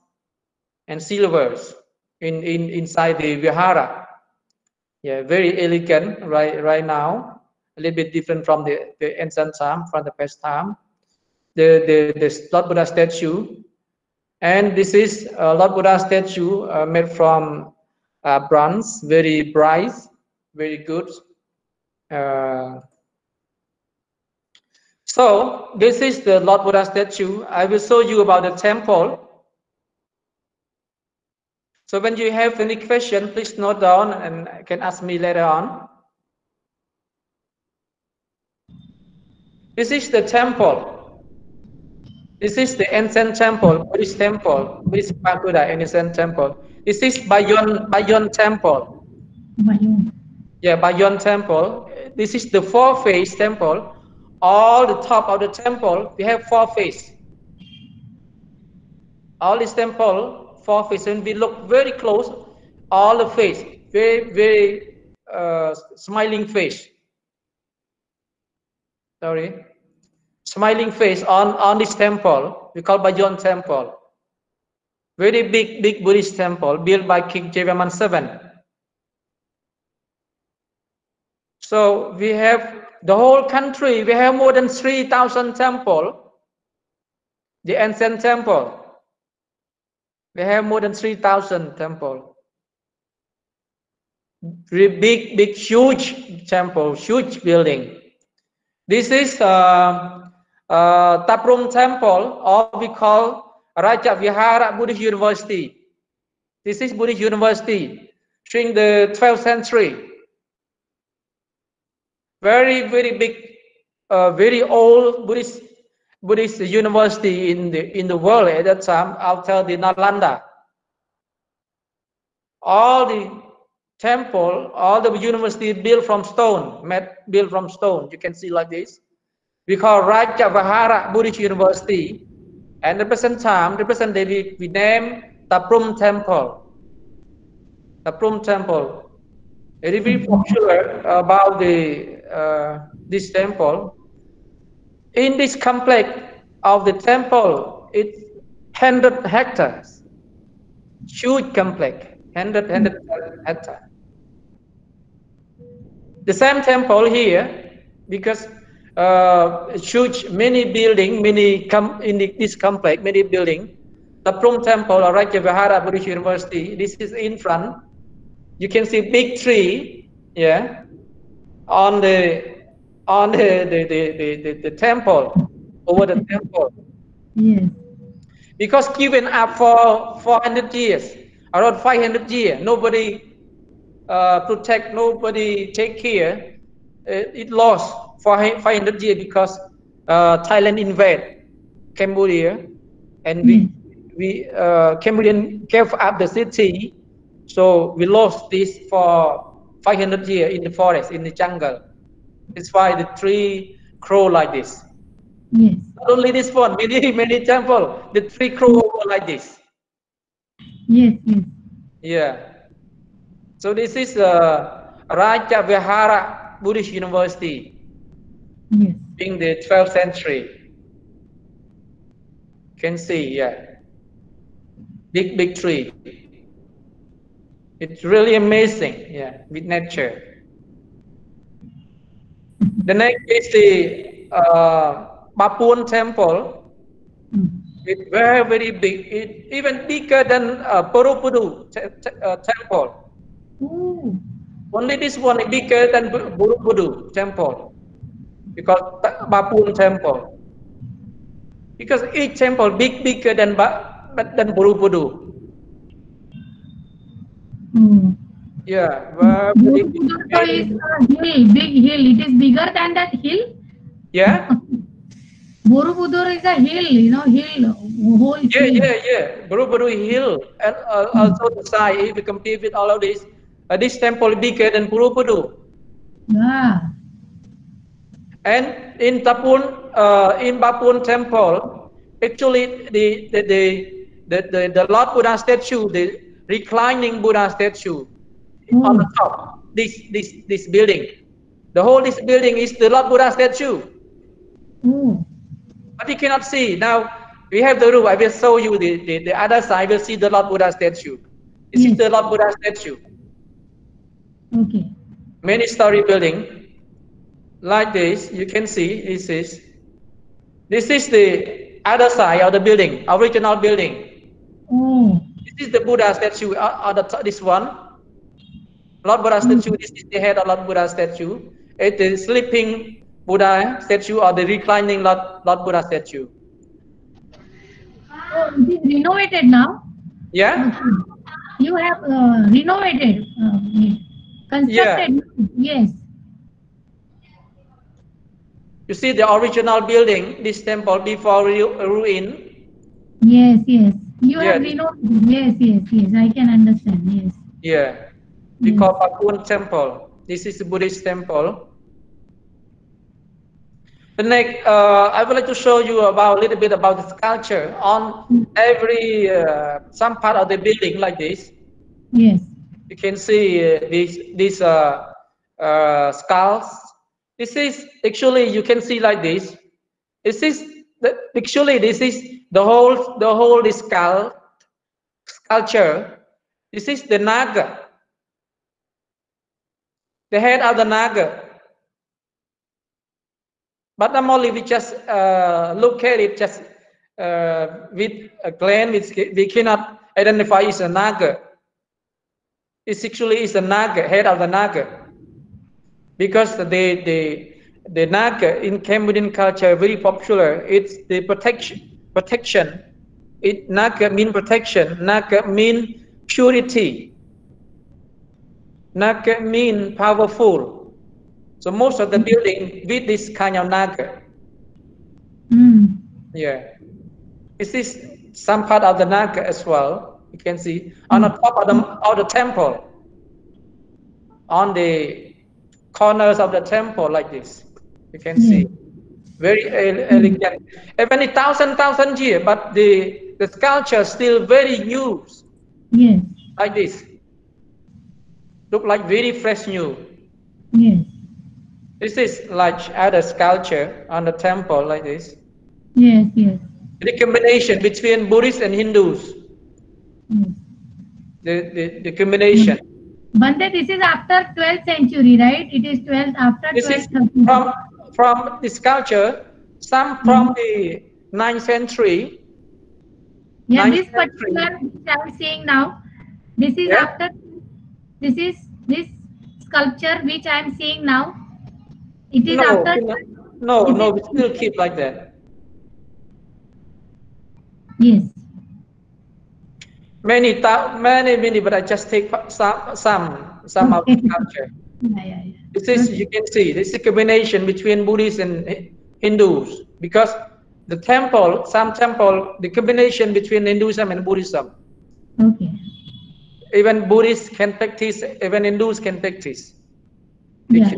and silvers inside the vihara. Yeah, very elegant right now. A little bit different from the ancient time, from the past time. The Lord Buddha statue, and this is Lord Buddha statue made from bronze, very bright, very good. So this is the Lord Buddha statue. I will show you about the temple. So when you have any question, please note down and can ask me later on. This is the temple. This is the ancient temple, Buddhist temple, Buddhist Buddha ancient temple. This is Bayon temple. Yeah, Bayon temple. This is the four-face temple. All the top of the temple, we have four face. All this temple, four face, and we look very close, all the face, very smiling face. Sorry. Smiling face on this temple, we call Bayon temple. Very big Buddhist temple built by King Jayavarman VII. So we have the whole country, we have more than 3,000 temples. The ancient temple, we have more than 3,000 temples. Very big, huge temple, huge building. This is Taprum temple, or we call Raja Vihara Buddhist University. This is Buddhist University during the 12th century. Very big, very old Buddhist university in the world at that time, after the Nalanda. All the temple, all the university built from stone, built from stone. You can see like this. We call Raja Vihara Buddhist University, and at the present time, the present day, we name Taprum Temple. Taprum Temple. It is very popular about this temple. In this complex of the temple, it's 100 hectares. huge complex, 100 hectare. The same temple here, because huge many building, in this complex, many building. The Plum Temple or Rajavihara Buddhist University. This is in front. You can see big tree, yeah, on the temple, over the temple. Yes. Because given up for 400 years, around 500 years, nobody protect, nobody take care. It lost for 500 years because Thailand invade Cambodia, and Cambodian gave up the city, so we lost this for 500 years in the forest, in the jungle. That's why the tree grow like this. Yes. Not only this one, many temple, the tree grow over like this. Yes. Yes. Yeah. So this is Rajavihara Buddhist University. Yes. In the 12th century. Can see, yeah. Big tree. It's really amazing, yeah, with nature. The next is the Bapun temple. It's very big. It's even bigger than Borobudur temple. Oh. Only this one is bigger than Borobudur temple, because Bapun temple. Because each temple bigger than Borobudur. Yeah, very big. Borobudur is a hill, big hill. It is bigger than that hill. Yeah. Borobudur is a hill, hill. Whole Yeah. Borobudur hill, and also the size. If we compare with all of this temple bigger than Borobudur. Yeah. And in Bapun temple, actually the Lord Buddha statue, the reclining Buddha statue on the top, this building. The whole this building is the Lord Buddha statue. But you cannot see. Now we have the room. I will show you the other side. You will see the Lord Buddha statue. This is the Lord Buddha statue. Okay. Many story building. Like this, you can see this is the other side of the building, original building. This is the Buddha statue on this one. Lord Buddha statue. This is the head of Lord Buddha statue. It is sleeping Buddha statue or the reclining Lord Buddha statue. Oh, it is renovated now. Yeah. You have renovated, constructed. Yes. You see the original building, this temple before ruin. Yes. You have renovated. Yes. I can understand. Yes. Yeah. We call Bapun temple. This is the Buddhist temple. The next, I would like to show you a little bit about the sculpture on every some part of the building like this. Yes. You can see these skulls. This is actually, you can see like this. This is the whole this sculpture. This is the naga, the head of the naga. But normally we just look at it just with a glance. We cannot identify it's a naga. It actually is a naga, head of the naga. Because the naga in Cambodian culture very popular. It's the protection. Naga mean protection. Naga mean purity. Naga mean powerful. So most of the building with this kind of naga. Yeah. This is some part of the naga as well. You can see on the top of the temple, on the corners of the temple like this. You can see very elegant. Even 1,000 years, but the sculpture still very new. Yes. Like this. Look like very fresh new. Yes. This is like other sculpture on the temple like this. Yes. The combination between Buddhists and Hindus. the combination. Bande, this is after 12th century, right? It is 12th after This 12th is century. from this culture, some from the 9th century. Yeah, 9th this century. particular which I am seeing now, this is Yeah. after, this sculpture which I am seeing now, it is No, after. no, we still keep like that. Yes. Many, but I just take some of the culture. Yeah. This is, you can see, this is a combination between Buddhists and Hindus, because the temple, some temple, the combination between Hinduism and Buddhism. Okay. Even Buddhists can practice, even Hindus can practice. Yeah.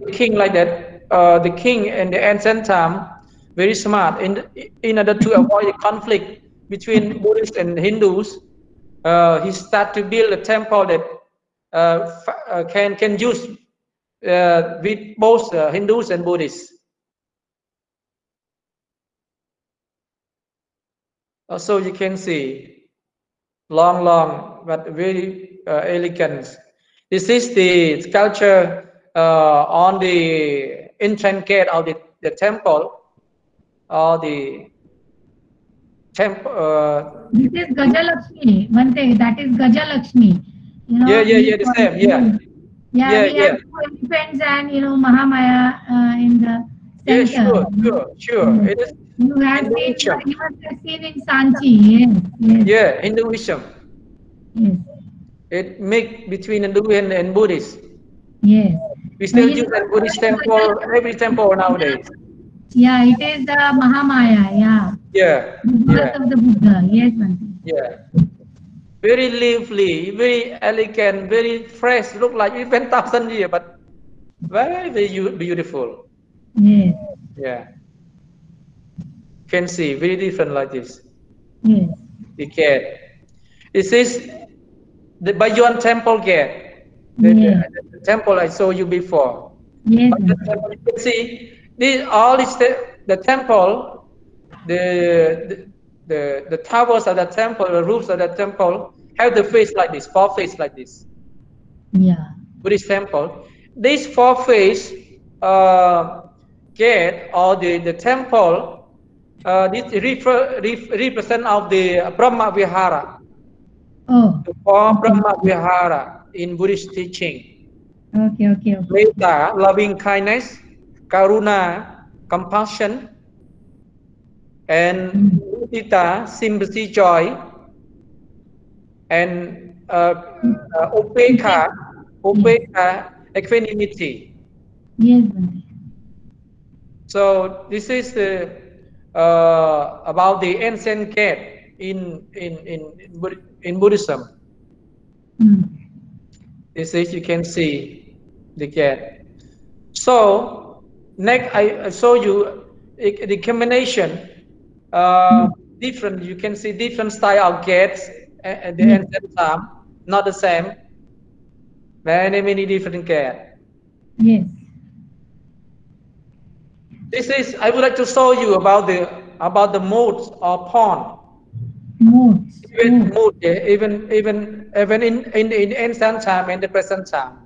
The king like that, the king in the ancient time, very smart. In order to avoid a conflict between Buddhists and Hindus, he started to build a temple that can use with both Hindus and Buddhists. Also, you can see long, but very elegant. This is the sculpture on the entrance gate of the temple, or the temple. This is Gajalakshmi. One thing, that is Gajalakshmi. You know. Yeah, the same. Yeah, we have 2 elephants and Mahamaya in the center. Yeah, sure. It is. You have seen, Hinduism. you must have seen in Sanchi. Yes. Yeah, Hinduism. Yes. It mix between Hindu and Buddhist. Yes. We still use a Buddhist temple, every temple nowadays. Yeah, it is the Mahamaya. Yeah. The birth of the Buddha. Yes, Bhante. Yeah. Very lively, very elegant, very fresh. Look like even 1,000 years, but very beautiful. Yes. Yeah. Can see very different like this. Yes. The gate. This is the Bayon temple gate. Yes. The temple I showed you before. Yes. You can see all this the temple, the towers of the temple, the roofs of the temple have the face like this, 4 face like this. Yeah. Buddhist temple. This 4 face gate or the temple, this represent of the Brahma Vihara. Oh. The 4 Brahma Vihara in Buddhist teaching. Okay. Metta, loving kindness, Karuna, compassion, and Mudita, sympathy, joy, and Upekha, equanimity. Yes, Bhante. So this is the about the ancient gate in Buddhism. This is, you can see the gate. So next I show you the combination. Different, you can see different style of gates at the ancient time, not the same. Many different gates. Yes. This is, I would like to show you about the moats or pond. Moats. Even in ancient time and the present time.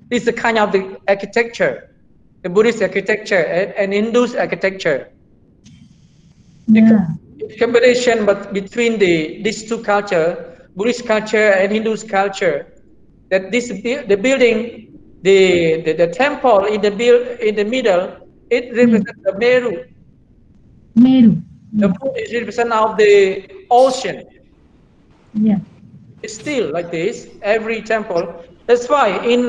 This is a kind of the architecture, the Buddhist architecture and Hindu's architecture. Yeah. The combination but between these 2 cultures, Buddhist culture and Hindu's culture, that the building, the temple in the middle, it represents the Meru. The moon is represent of the ocean. Yeah. It's still like this, every temple. That's why in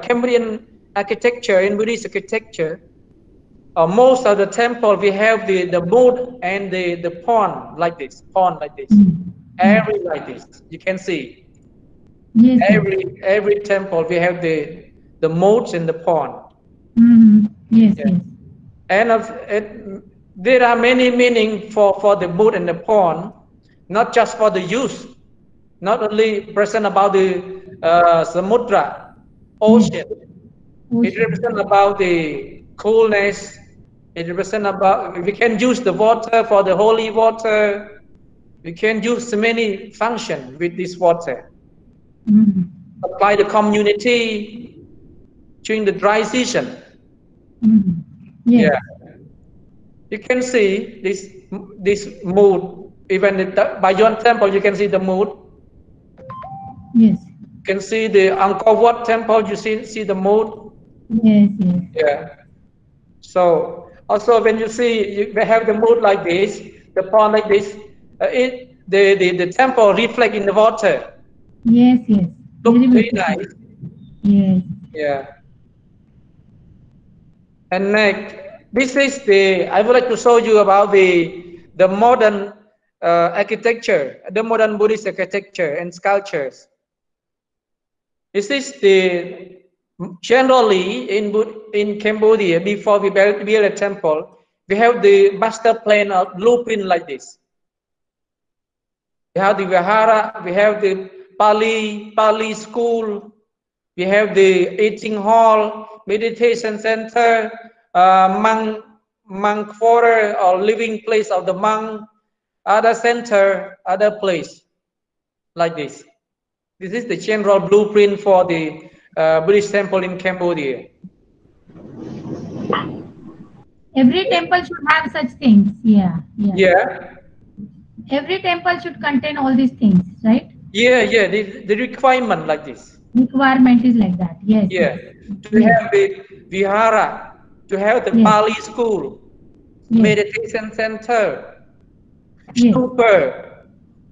Cambodian architecture, in Buddhist architecture, most of the temple we have the moat and the pond like this, every like this. You can see. Yes. Every temple we have the moats and the pond. Yes. And there are many meaning for the moat and the pond, not just for the use, not only present about the samudra, ocean. It represents about the coolness. It represents about, we can use the water for the holy water. We can use many functions with this water. supply the community during the dry season. Yes. Yeah, you can see this mood. Even by your temple, you can see the mood. Yes. You can see the Angkor Wat temple. You see the mood. Yes. Yes. Yeah. So also when you see we have the mood like this, the pond like this, the temple reflect in the water. Yes. Yes. Look Very very beautiful. nice. Yes. Yeah. And next, this is the I would like to show you about the modern architecture, the modern Buddhist architecture and sculptures. This is the generally in Cambodia before we build a temple, we have the master plan or blueprint like this. We have the vihara, we have the Pali school, we have the eating hall, meditation center, monk quarter or living place of the monk, other center, other place like this. This is the general blueprint for the Buddhist temple in Cambodia. Every temple should have such things. Yeah. Yeah. Yeah, Every temple should contain all these things, right? yeah. The requirement like this. Requirement is like that. Yes. Yeah, Yes. to Yes. have the vihara, to have the Yes. Pali school, Yes. meditation center, Yes. stupa,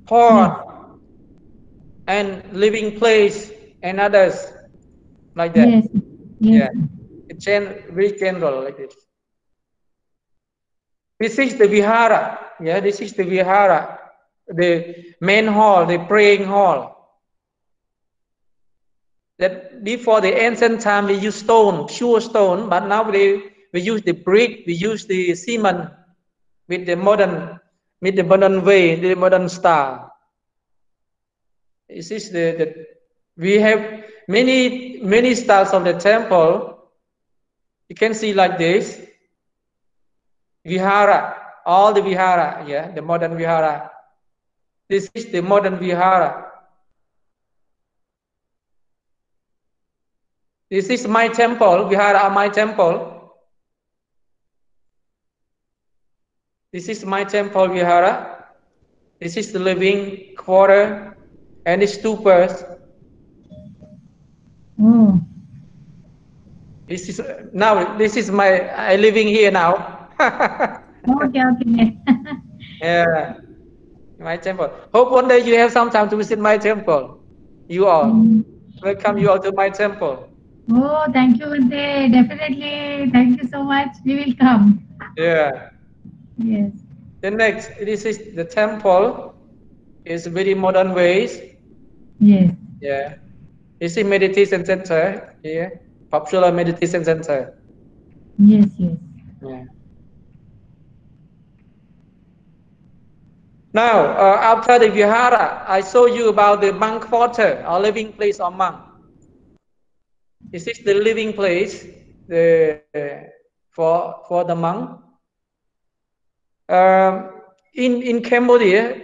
pond, and living place, and others like that. Yes. Yes. Yeah, it's very general like this. This is the vihara. Yeah, this is the vihara, the main hall, the praying hall. That before the ancient time we use stone, pure stone, but now we use the brick, we use the cement with the modern way, the modern style. This is the we have many styles of the temple. You can see like this. Vihara, all the vihara, yeah, the modern vihara. This is the modern vihara. This is my temple, vihara, my temple. This is my temple, vihara. This is the living quarter and the stupas. Oh. This is now. This is my. I living here now. Okay. Okay. Yeah, my temple. Hope one day you have some time to visit my temple. You all welcome you all to my temple. Oh, thank you, Vante. Definitely. Thank you so much. We will come. Yeah. Yes. The next, this is the temple. It's very modern ways. Yes. Yeah. This is meditation center here. Popular meditation center. Yes. Yes. Yeah. Now, after the vihara, I show you about the monk quarter or living place of monk. This is the living place for the monk. In Cambodia,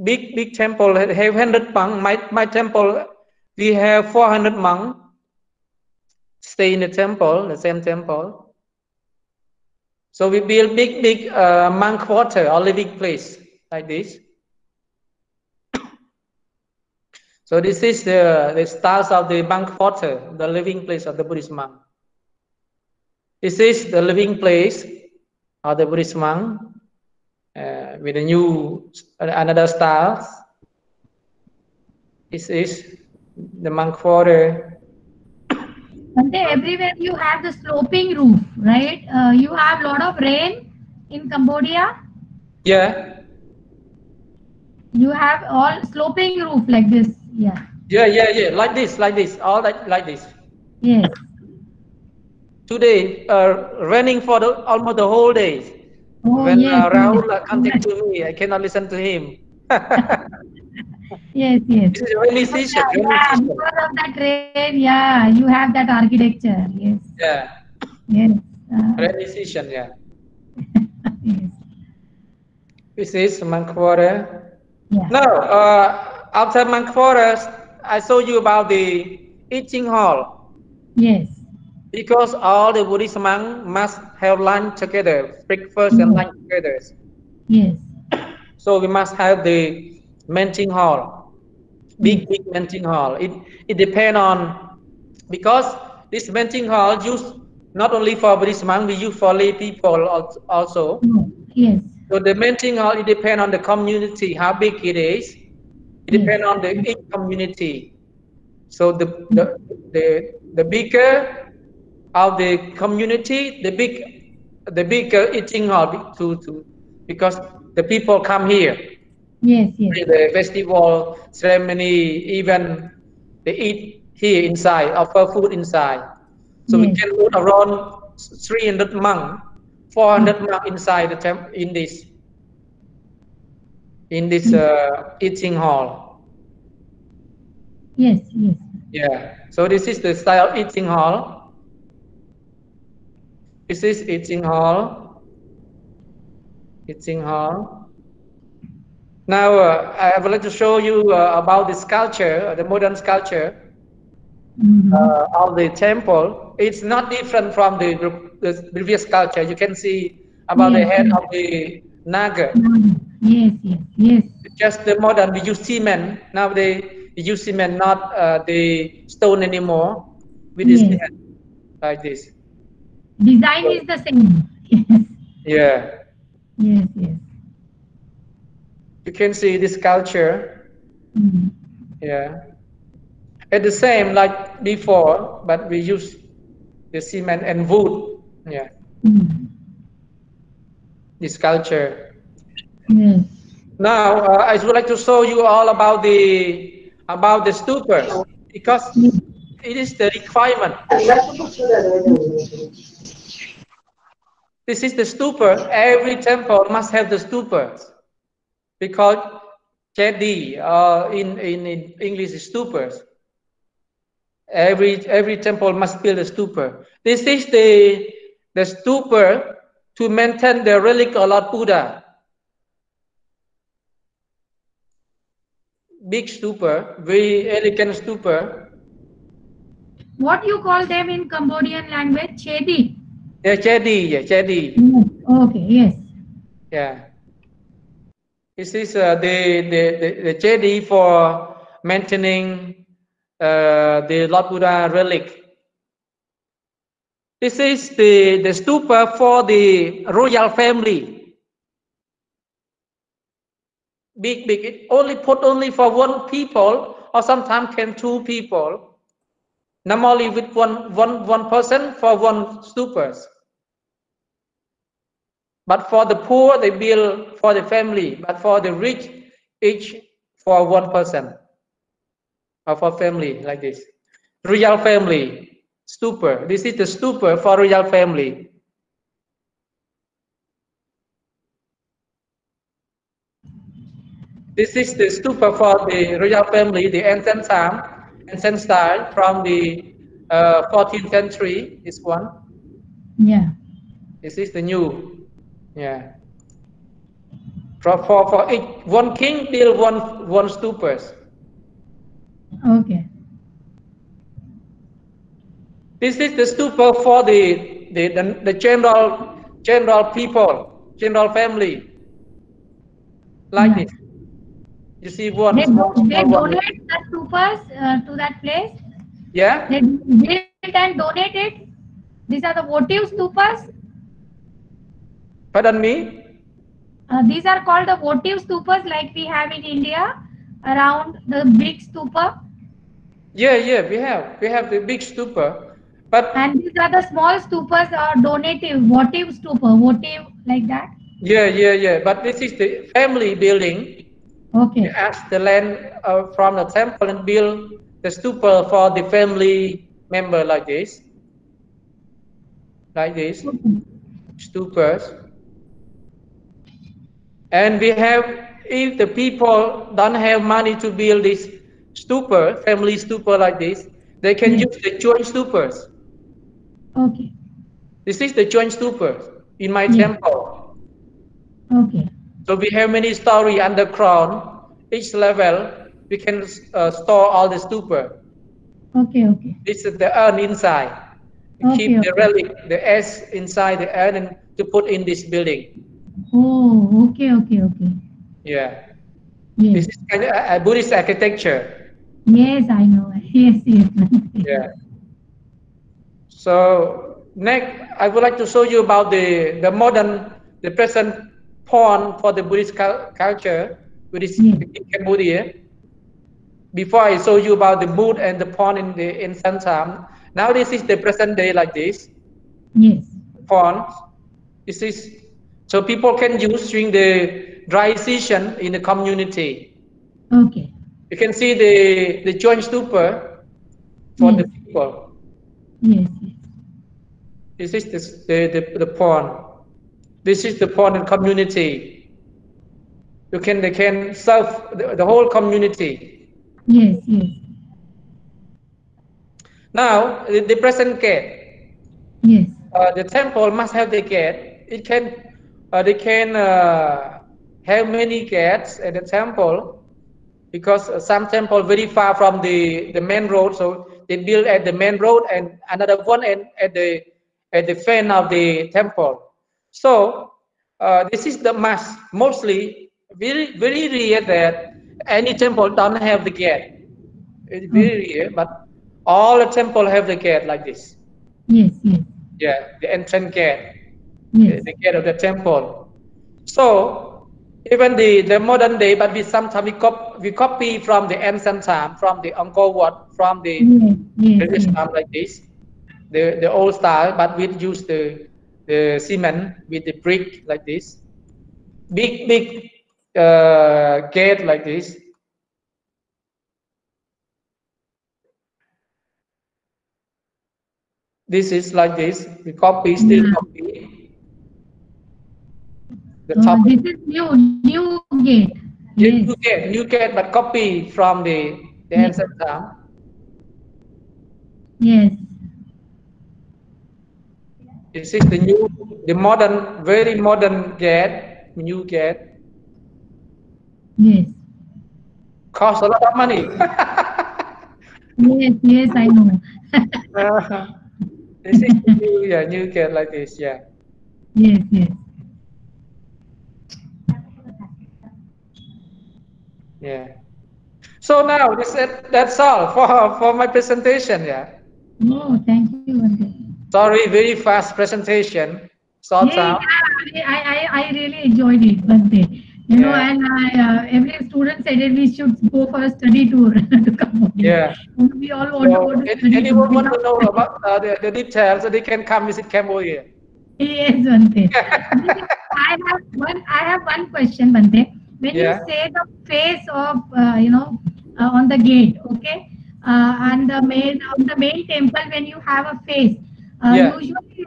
big temple have 100 monks. My temple, we have 400 monks stay in the temple, the same temple. So we build big monk quarter or living place like this. So this is the stars of the monk quarter, the living place of the Buddhist monk. This is the living place of the Buddhist monk with a new another stars. This is the monk quarter. Vante, everywhere you have the sloping roof, right? You have a lot of rain in Cambodia. Yeah. You have all sloping roof like this. Yeah. Yeah. Like this. All like this. Yes. Today, raining for almost the whole day. Oh, When yes. Rahul contacted to me, I cannot listen to him. Yes. Yes. This is rainy season. Yeah, because of that rain, yeah, you have that architecture. Yes. Yeah. Yes. Rainy season. Yeah. Yes. This is monk quarter. Yeah. Now, after monk quarter, I show you about the eating hall. Yes. Because all the Buddhist monks must have lunch together, breakfast and lunch together. Yes. So we must have the meeting hall, big meeting hall. It depends on, because this meeting hall used not only for Buddhist monks, we use for lay people also. Yes. So the meeting hall, it depends on the community, how big it is. It depends on the each community. So the bigger of the community, the bigger eating hall because the people come here. Yes. Yes. The festival ceremony, even they eat here inside, offer food inside. So we Yes. can put around 300 monks, 400 monks inside the temple in this eating hall. Yes. Yes. Yeah. So this is the style of eating hall. This is eating hall. Eating hall. Now I would like to show you about the sculpture, the modern sculpture of the temple. It's not different from the previous sculpture. You can see about the head of the Naga. Yes. Yes. Yes. Just the modern, we use cement. Now they use cement, not the stone anymore. With this cement, like this. Design is the same. Yeah. Yes. Yes. You can see this sculpture. Yeah. It's the same like before, but we use the cement and wood. Yeah. This sculpture. Yes. Now I would like to show you all about the stupas, because it is the requirement. This is the stupa. Every temple must have the stupas, because Chedi in English is stupas. Every temple must build a stupa. This is the stupa to maintain the relic of Lord Buddha. Big stupa, very elegant stupa. What you call them in Cambodian language? Chedi. Yeah, Chedi. Yeah, Chedi. Okay. Yes. Yeah. This is the Chedi for maintaining the Lord Buddha relic. This is the stupa for the royal family. Big. It only put only for one people, or sometimes can two people. Normally with one person for one stupas. But for the poor, they build for the family. But for the rich, each for one person, or for family, like this. Royal family stupa. This is the stupa for royal family. This is the stupa for the royal family, the ancient time, ancient style from the 14th century. This one. Yeah. This is the new. Yeah. For each one king build one stupas. Okay. This is the stupa for the general people, general family. Like this. You see one They small one. donate the stupas to that place. Yeah. They build and donate it. These are the votive stupas. Pardon me. These are called the votive stupas, like we have in India around the big stupa. Yeah. We have the big stupa, but And these are the small stupas or donative, votive stupa, votive like that. yeah. But this is the family building. Okay. You ask the land from the temple and build the stupa for the family member, like this. Like this. Stupas. And we have, if the people don't have money to build this stupa, family stupa like this, they can use the joint stupas. Okay. This is the joint stupa in my temple. Okay. So we have many stories underground. Each level we can store all the stupa. Okay, okay. This is the urn inside. Okay, Keep the okay. relic, the ash inside the urn and to put in this building. Oh, okay, okay, okay. Yeah. Yes. This is kind of a Buddhist architecture. Yes, I know. Yes, yes. Yeah. So next, I would like to show you about the modern, the present pond for the Buddhist culture, Buddhist Yes. in Cambodia. Before I show you about the mood and the pond in the ancient time, now this is the present day like this. Yes. Pond. This is so people can use during the dry season in the community. Okay. You can see the joint stupa for Yes. the people. Yes, yes. This is the pond. This is the pond and community. They can serve the whole community. Yes, yes. Now the present gate. Yes. The temple must have the gate. It can they can have many gates at the temple because some temple very far from the main road, so they build at the main road and another one at the fence of the temple. So this is the must. Mostly very rare that any temple don't have the gate. It's very rare, but all the temple have the gate like this. Yes, yes. Yeah, the entrance gate, Yes. the gate of the temple. So even the modern day, but we sometimes we copy from the ancient time, from the Angkor Wat, from the Yes, yes, previous yes. time like this, the old style, but we use the cement with the brick like this, big gate like this. This is like this. We copy, still Yeah. copy the top. This is new gate. Yes. New gate, but copy from the Yes. ancient time. Yes. This is the modern, very modern gate, new gate. Yes. Cost a lot of money. Yes, yes, I know. This is the new gate like this, yeah. Yes, yes. Yeah. So now that's all for my presentation, yeah. Oh, thank you, Bante. Sorry, very fast presentation. Short Yeah, time. I really enjoyed it, Bante. You know, Yeah. and every student said that we should go for a study tour to Cambodia. Yeah. We all want to So go to study tour. anyone want to know about the details, so they can come visit Cambodia. Yes, Bante. I have one question, Bante. When you Yeah. say the face of on the gate, okay, and the main on the main temple when you have a face, Yeah. usually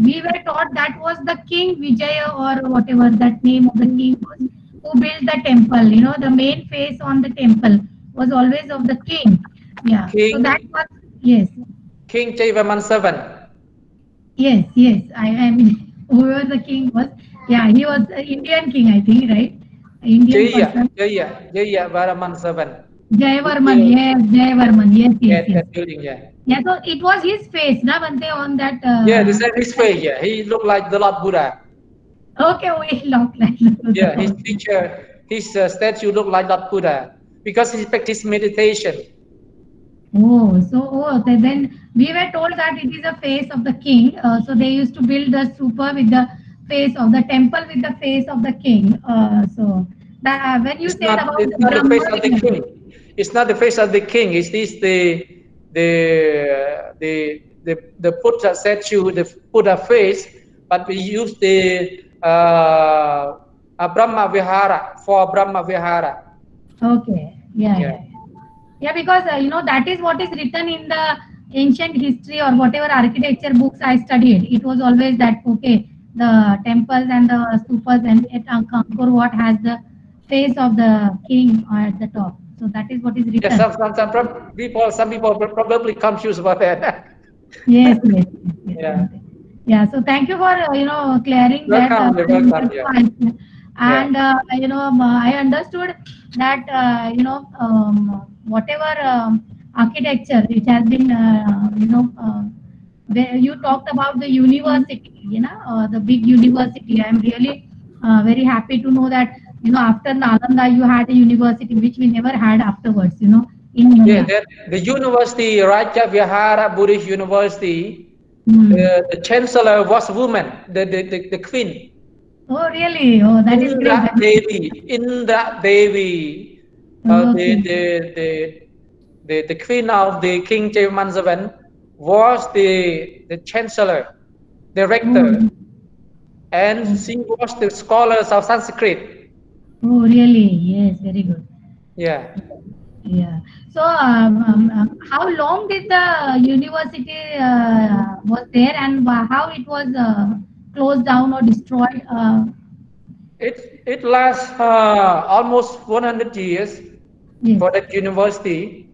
we were taught that was the King Vijaya or whatever that name of the king was who built the temple. You know, the main face on the temple was always of the king. Yeah. So that King was yes. King Jayavarman VII. Yes, yes. I mean, whoever the king was, yeah, he was an Indian king, I think, right? Indian person. Jayavarman VII. Jayavarman, yes, Jayavarman, yes, yes, Yeah, yes. that building, yeah. Yeah, so it was his face, na, Bante, on that. Yeah, the same his face, yeah. He looked like the Lord Buddha. Okay, we look like. Yeah, his picture, his statue looked like Lord Buddha because he practiced meditation. Oh, so then we were told that it is a face of the king. So they used to build the stupa with the face of the temple with the face of the king. So that when you said about It's the not the Brahma face of the king. It's not the face of the king. It's this the Buddha statue, the Buddha face, but we use the Brahma Vihara for Brahma Vihara. Okay, yeah, Yeah. yeah. Yeah, because that is what is written in the ancient history or whatever architecture books I studied. It was always that okay, the temples and the stupas and at Angkor Wat has the face of the king at the top. So that is what is Yeah, written. some people probably confused about that. Yes, yes, yes, yes. Yeah. Yeah. So thank you for clearing that. Welcome, you're welcome. Yeah. And I understood that whatever architecture it has been where you talked about the university, the big university. I'm really very happy to know that after Nalanda you had a university which we never had afterwards. In Yeah, India. the university, Raja Vihara Buddhist University, Hmm. the chancellor was a woman, the queen. Oh, really? Oh, that is great. Indra Devi, Okay. the queen of the King Dhammmasavana was the chancellor, director, Oh, and oh, she was the scholars of Sanskrit. oh, really? Yes, very good. Yeah, Yeah. So, how long did the university was there, and how it was closed down or destroyed? it lasts almost 100 years Yes. for that university.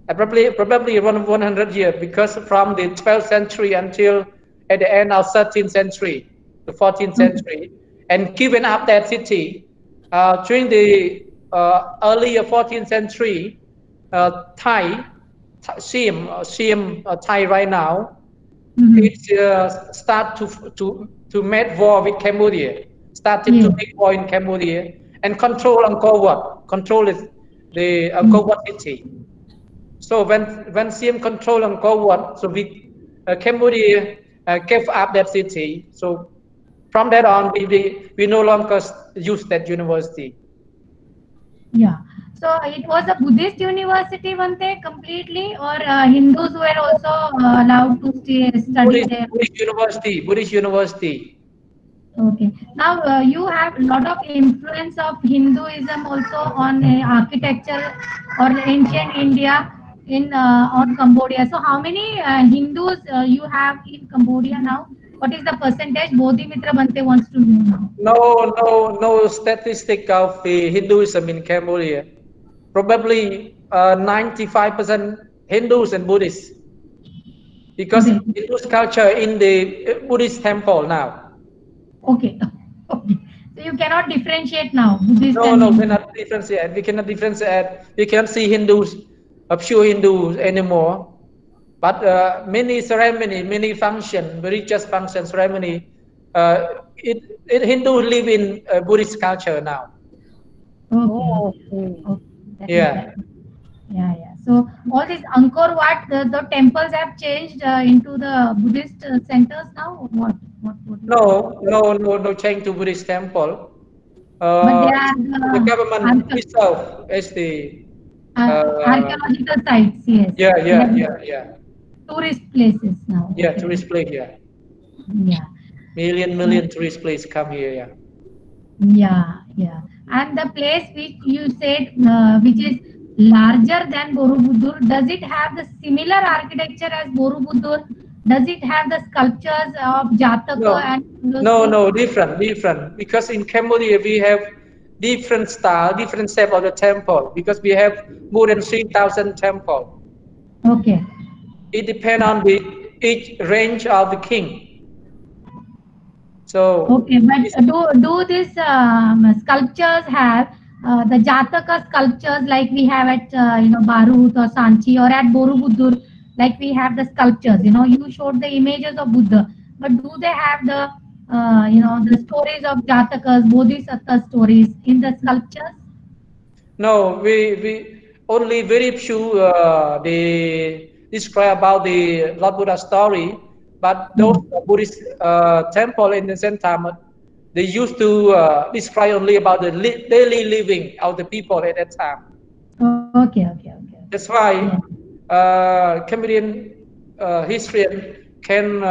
Probably around 100 years, because from the 12th century until at the end of 13th century, the 14th Okay. century, and given up that city during the earlier 14th century. Thai, Thai right now, Mm-hmm. it start to make war with Cambodia, started to Yes. make war in Cambodia and control Angkor Wat, control the Angkor Wat city. So when Siem control Angkor Wat, so Cambodia gave up that city. So from that on, we no longer use that university. Yeah. So it was a Buddhist university, Vante, completely, or Hindus were also allowed to study there. Buddhist University. Okay. Now you have a lot of influence of Hinduism also on architecture or ancient India in on Cambodia. So how many Hindus you have in Cambodia now? What is the percentage? Bodhi Mitra Bante wants to know now. No statistic of the Hinduism in Cambodia. Probably 95% Hindus and Buddhists, because Okay. Hindu's culture in the Buddhist temple now. Okay. Okay. So you cannot differentiate now Buddhist No, and no, Hindu. cannot differentiate. We cannot differentiate. We cannot see Hindus, pure Hindus anymore. But many ceremony, many function, religious function, ceremony, uh, Hindu live in Buddhist culture now. Okay. Oh, Okay. okay. Okay. That is Yeah. that. Yeah, yeah. So all these Angkor Wat, the temples have changed into the Buddhist centers now. Or what? What is that? No change to Buddhist temple. But they are The the government itself as the uh, archaeological sites. Yes, yeah, they yeah, have yeah, yeah, tourist places now. yeah, Okay. tourist place. Yeah, Yeah. million tourist place come here. Yeah. Yeah, yeah. And the place which you said, which is larger than Borobudur, does it have the similar architecture as Borobudur? Does it have the sculptures of Jataka No, and those things? different. Because in Cambodia we have different style, different shape of the temple. Because we have more than 3,000 temple. Okay. It depends on the each range of the king. So Okay, but do these sculptures have the Jataka sculptures like we have at Barut or Sanchi or at Borobudur, like we have the sculptures? You showed the images of Buddha, but do they have the the stories of Jatakas, Bodhisattva stories in the sculptures? no, we only very few they describe about the Lord Buddha story, but those Hmm. Buddhist temple in the same time they used to describe only about the daily living of the people at that time. Okay, okay, okay, okay. That's why Yeah. Cambodian historian can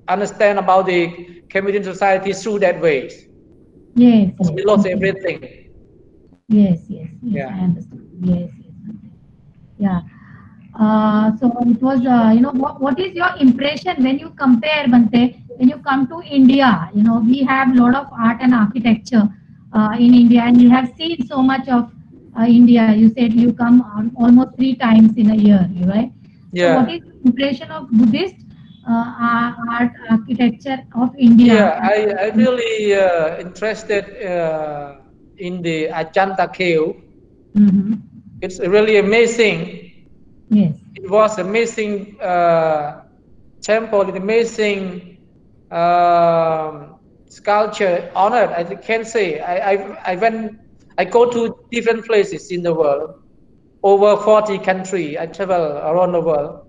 understand about the Cambodian society through that way. Yes, yes. We lost Okay. everything. Yes, yes, yes. Yeah. I understand. Yes, yes. Yeah. So it was, what is your impression when you compare, Bante, when you come to India? We have a lot of art and architecture in India, and you have seen so much of India. You said you come almost 3 times in a year, right? So, what Yeah. is the impression of Buddhist art architecture of India? Yeah, I really interested in the Ajanta cave. Mm-hmm. It's really amazing. Yes. It was amazing temple, amazing sculpture, honored. I can say I go to different places in the world, over 40 countries. I travel around the world.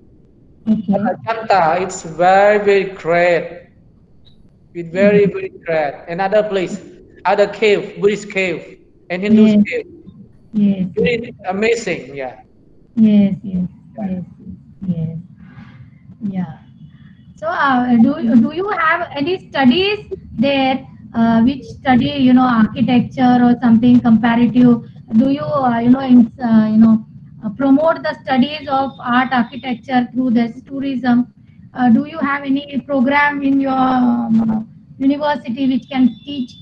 Okay. Jakarta, it's very great. It's very great. Another place, other cave, Buddhist cave, and Hindu Yes. cave. Yes. Really amazing, yeah. Yes. Yes. Yes. Yes. Yeah. So, do you have any studies there, which study, architecture or something comparative? Do you, promote the studies of art architecture through this tourism? Do you have any program in your university which can teach?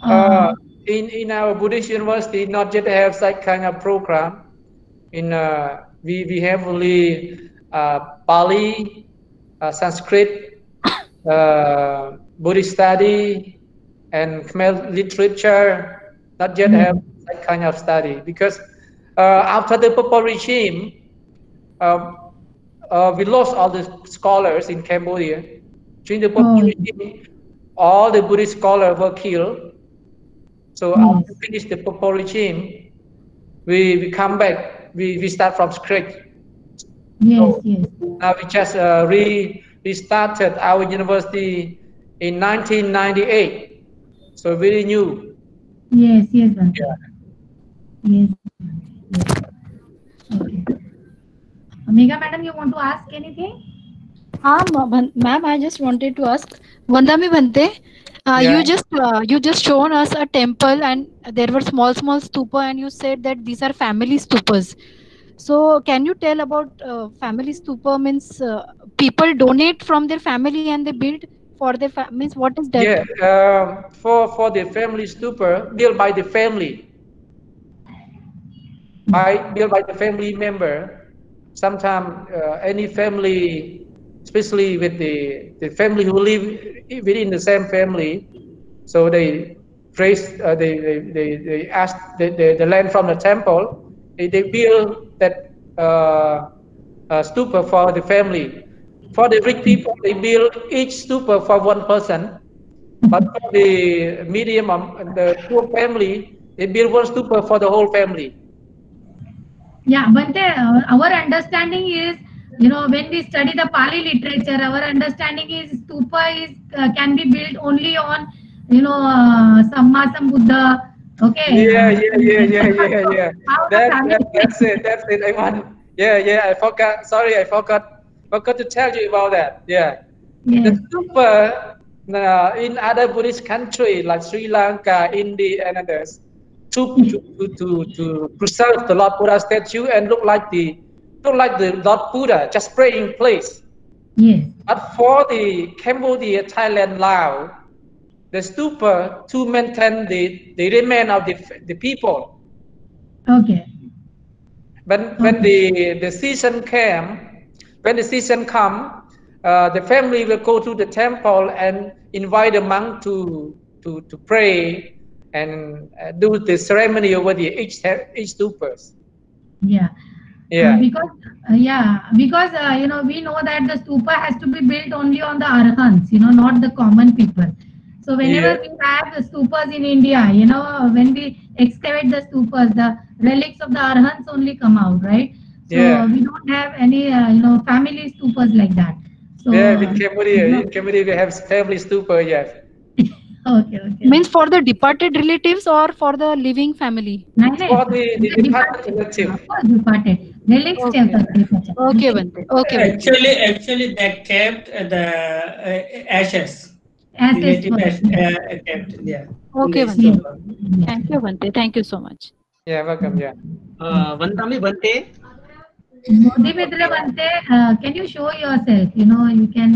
Uh, in our Buddhist university, not yet have that kind of program. In we have only Pali, Sanskrit, Buddhist study, and Khmer literature. Not yet Yes. have that kind of study because after the Pol regime, uh, we lost all the scholars in Cambodia. During the Pol Oh, regime, all the Buddhist scholars were killed. So yes. after finish the Pol regime, we come back. We start from scratch. Yes. So Yes. now we just restarted our university in 1998. So very new. Yes. Yes, Bhante. Yeah. Yes. Yes. Okay. Megha, madam, you want to ask anything? Ma'am, I just wanted to ask, Vandami Bhante, Yeah. you just shown us a temple and there were small stupa and you said that these are family stupas. So can you tell about family stupa means people donate from their family and they build for their means what is that? Yeah. For the family stupa built by the family, built by the family member. Sometimes any family, especially with the family who live within the same family, so they raise they ask the land from the temple. They build that stupa for the family. For the rich people, they build each stupa for one person. But for the medium and the poor family, they build one stupa for the whole family. Yeah, but our understanding is, when we study the Pali literature, our understanding is stupa is can be built only on, Sammasam Buddha. Okay. Yeah. How the family. That's it. That's it. I want. Yeah. I forgot. Sorry, I forgot to tell you about that. Yeah. The Yes. stupa in other Buddhist countries like Sri Lanka, India, and others, to preserve the Lord Buddha statue and look like the Lord Buddha just pray in place. Yes. But for the Cambodia, Thailand, Laos, the stupa to maintain the remain of the people. Okay. When the season came, when the season come, the family will go to the temple and invite the monk to pray and do the ceremony over the each stupas. Yeah. Yeah. Because we know that the stupa has to be built only on the arhants, not the common people. So Yeah. whenever we have the stupas in India, when we excavate the stupas, the relics of the arhants only come out, right? So Yeah. we don't have any family stupas like that. So Yeah, in Cambodia we have family stupa, yes. okay. Means for the departed relatives or for the living family? For the नहीं, departed departed, relative. of course departed. Relics Okay. करके बचा. Okay, Bhante. Okay, Bhante. Actually, they kept the ashes. Assets Relative for kept, yeah. Okay, In the Bhante. stupa. Thank you, Bhante. Thank you so much. Yeah, welcome. Yeah. Vandami Bhante, Modi Mitra Bante, can you show yourself? You can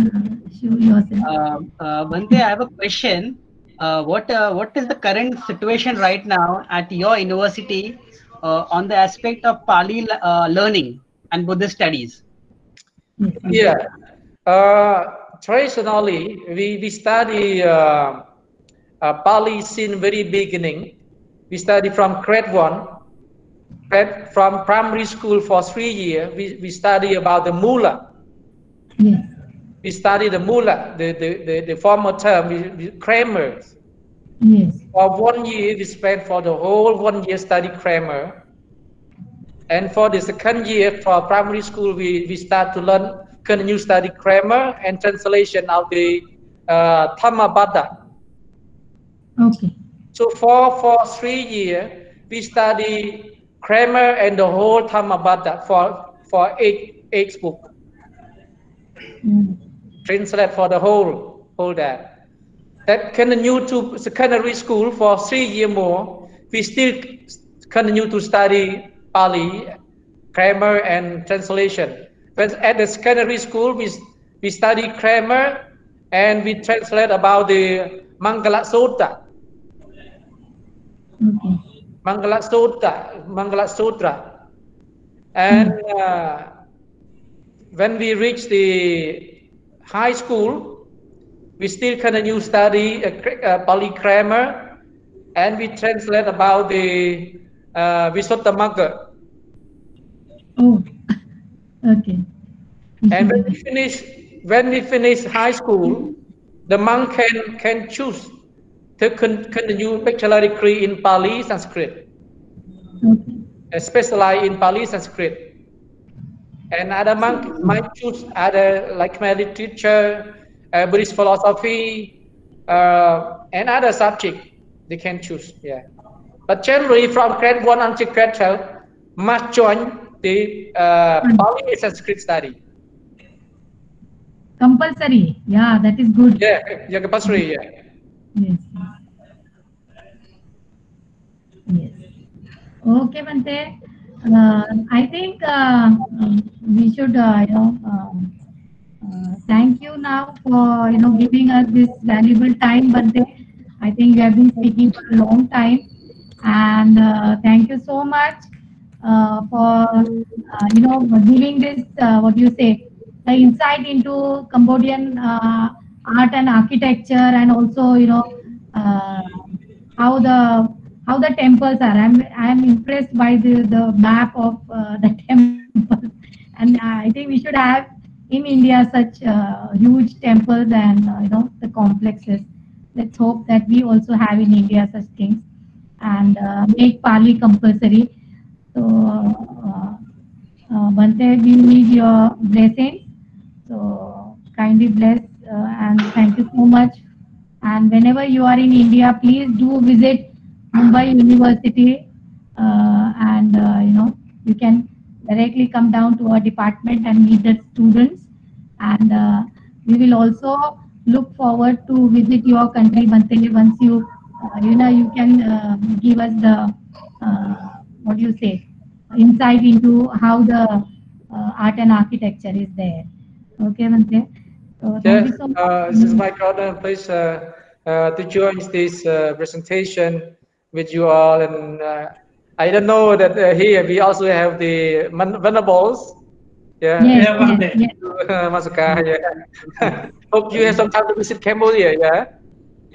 show yourself. Bhante, I have a question. What is the current situation right now at your university on the aspect of Pali learning and Buddhist studies? Yeah. Traditionally, we study Pali since very beginning. We study from grade 1 from primary school for 3 years, we study about the mula. Yes. We study the mula, the former term, we grammars. Yes. For 1 year, we spent for the whole 1 year study grammar. And for the second year, for primary school, we start to learn, continue study grammar and translation of the Dhammmasavana. Okay. So for 3 years, we study grammar and the whole Dhammmasavana for eight book. Translate for the whole that. That continue to secondary school for 3 years more. We still continue to study Pali, grammar and translation. But at the secondary school, we study grammar and we translate about the Mangala Sutta. Okay. Mangala Sutra. And when we reach the high school, we still continue study Pali grammar, and we translate about the Visuddhamagga. Oh, okay. And when we finish high school, the monk can choose to continue bachelor degree in Pali Sanskrit, specialize in Pali Sanskrit. And other monk might choose other like literature, Buddhist philosophy, and other subject they can choose. Yeah, but generally from grade 1 until grade 12 must join the Pali and Sanskrit study. Compulsory. Yeah, that is good. Yeah, compulsory. Yeah. Yes. Yes. Okay, Bante. I think we should, thank you now for giving us this valuable time, Bante. I think we have been speaking for a long time, and thank you so much for giving this what you say the insight into Cambodian art and architecture, and also uh, how the how the temples are. I'm impressed by the map of the temples, and I think we should have in India such huge temples and the complexes. Let's hope that we also have in India such things, and make Pali compulsory. So, Bante, we need your blessings. So, kindly bless and thank you so much. And whenever you are in India, please do visit Mumbai University, and you can directly come down to our department and meet the students. And we will also look forward to visit your country, Bante, once you can give us the what do you say insight into how the art and architecture is there. Okay, Bante. So thank Yes, you so much. this is my honor. Please to join this presentation with you all. And I don't know that here we also have the venerables. Yeah, Yes, Yeah, yes, Bante. yes. Masuka. Yeah. Hope you have some time to visit Cambodia. Yeah.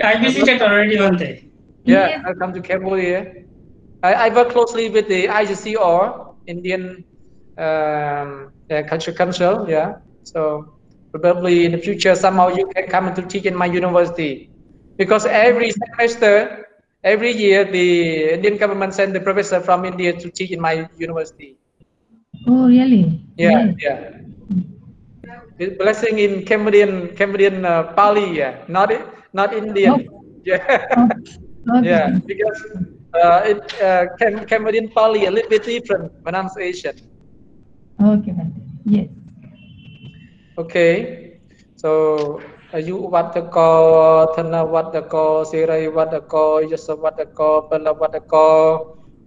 I visited already, Bante. Yeah, Yes. welcome to Cambodia. I work closely with the ICCR, Indian Culture Council. Yeah, so probably in the future somehow you can come to teach in my university, because every semester, every year the Indian government send the professor from India to teach in my university. Oh, really? Yeah, Great. yeah. With blessing in Cambodian Pali. Yeah, not Oh, Indian. Yeah, oh, okay, yeah, Bante. because Cambodian Pali a little bit different pronunciation. Okay, Bante. Yes. Okay, so you what the thana what the sirai what the yasa what the bala what the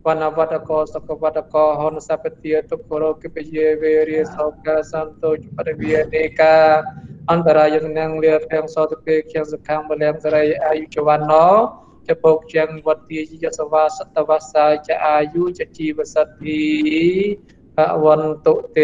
wana what the saka what the hon sapatia to koro kipaye various soka santo juparavia neka antara yang nang liat yang so to pe yang sakang balem sarai ayu chawano chapok yang wat ti yasa wa satavasa cha ayu cha chi vasati วันตุเต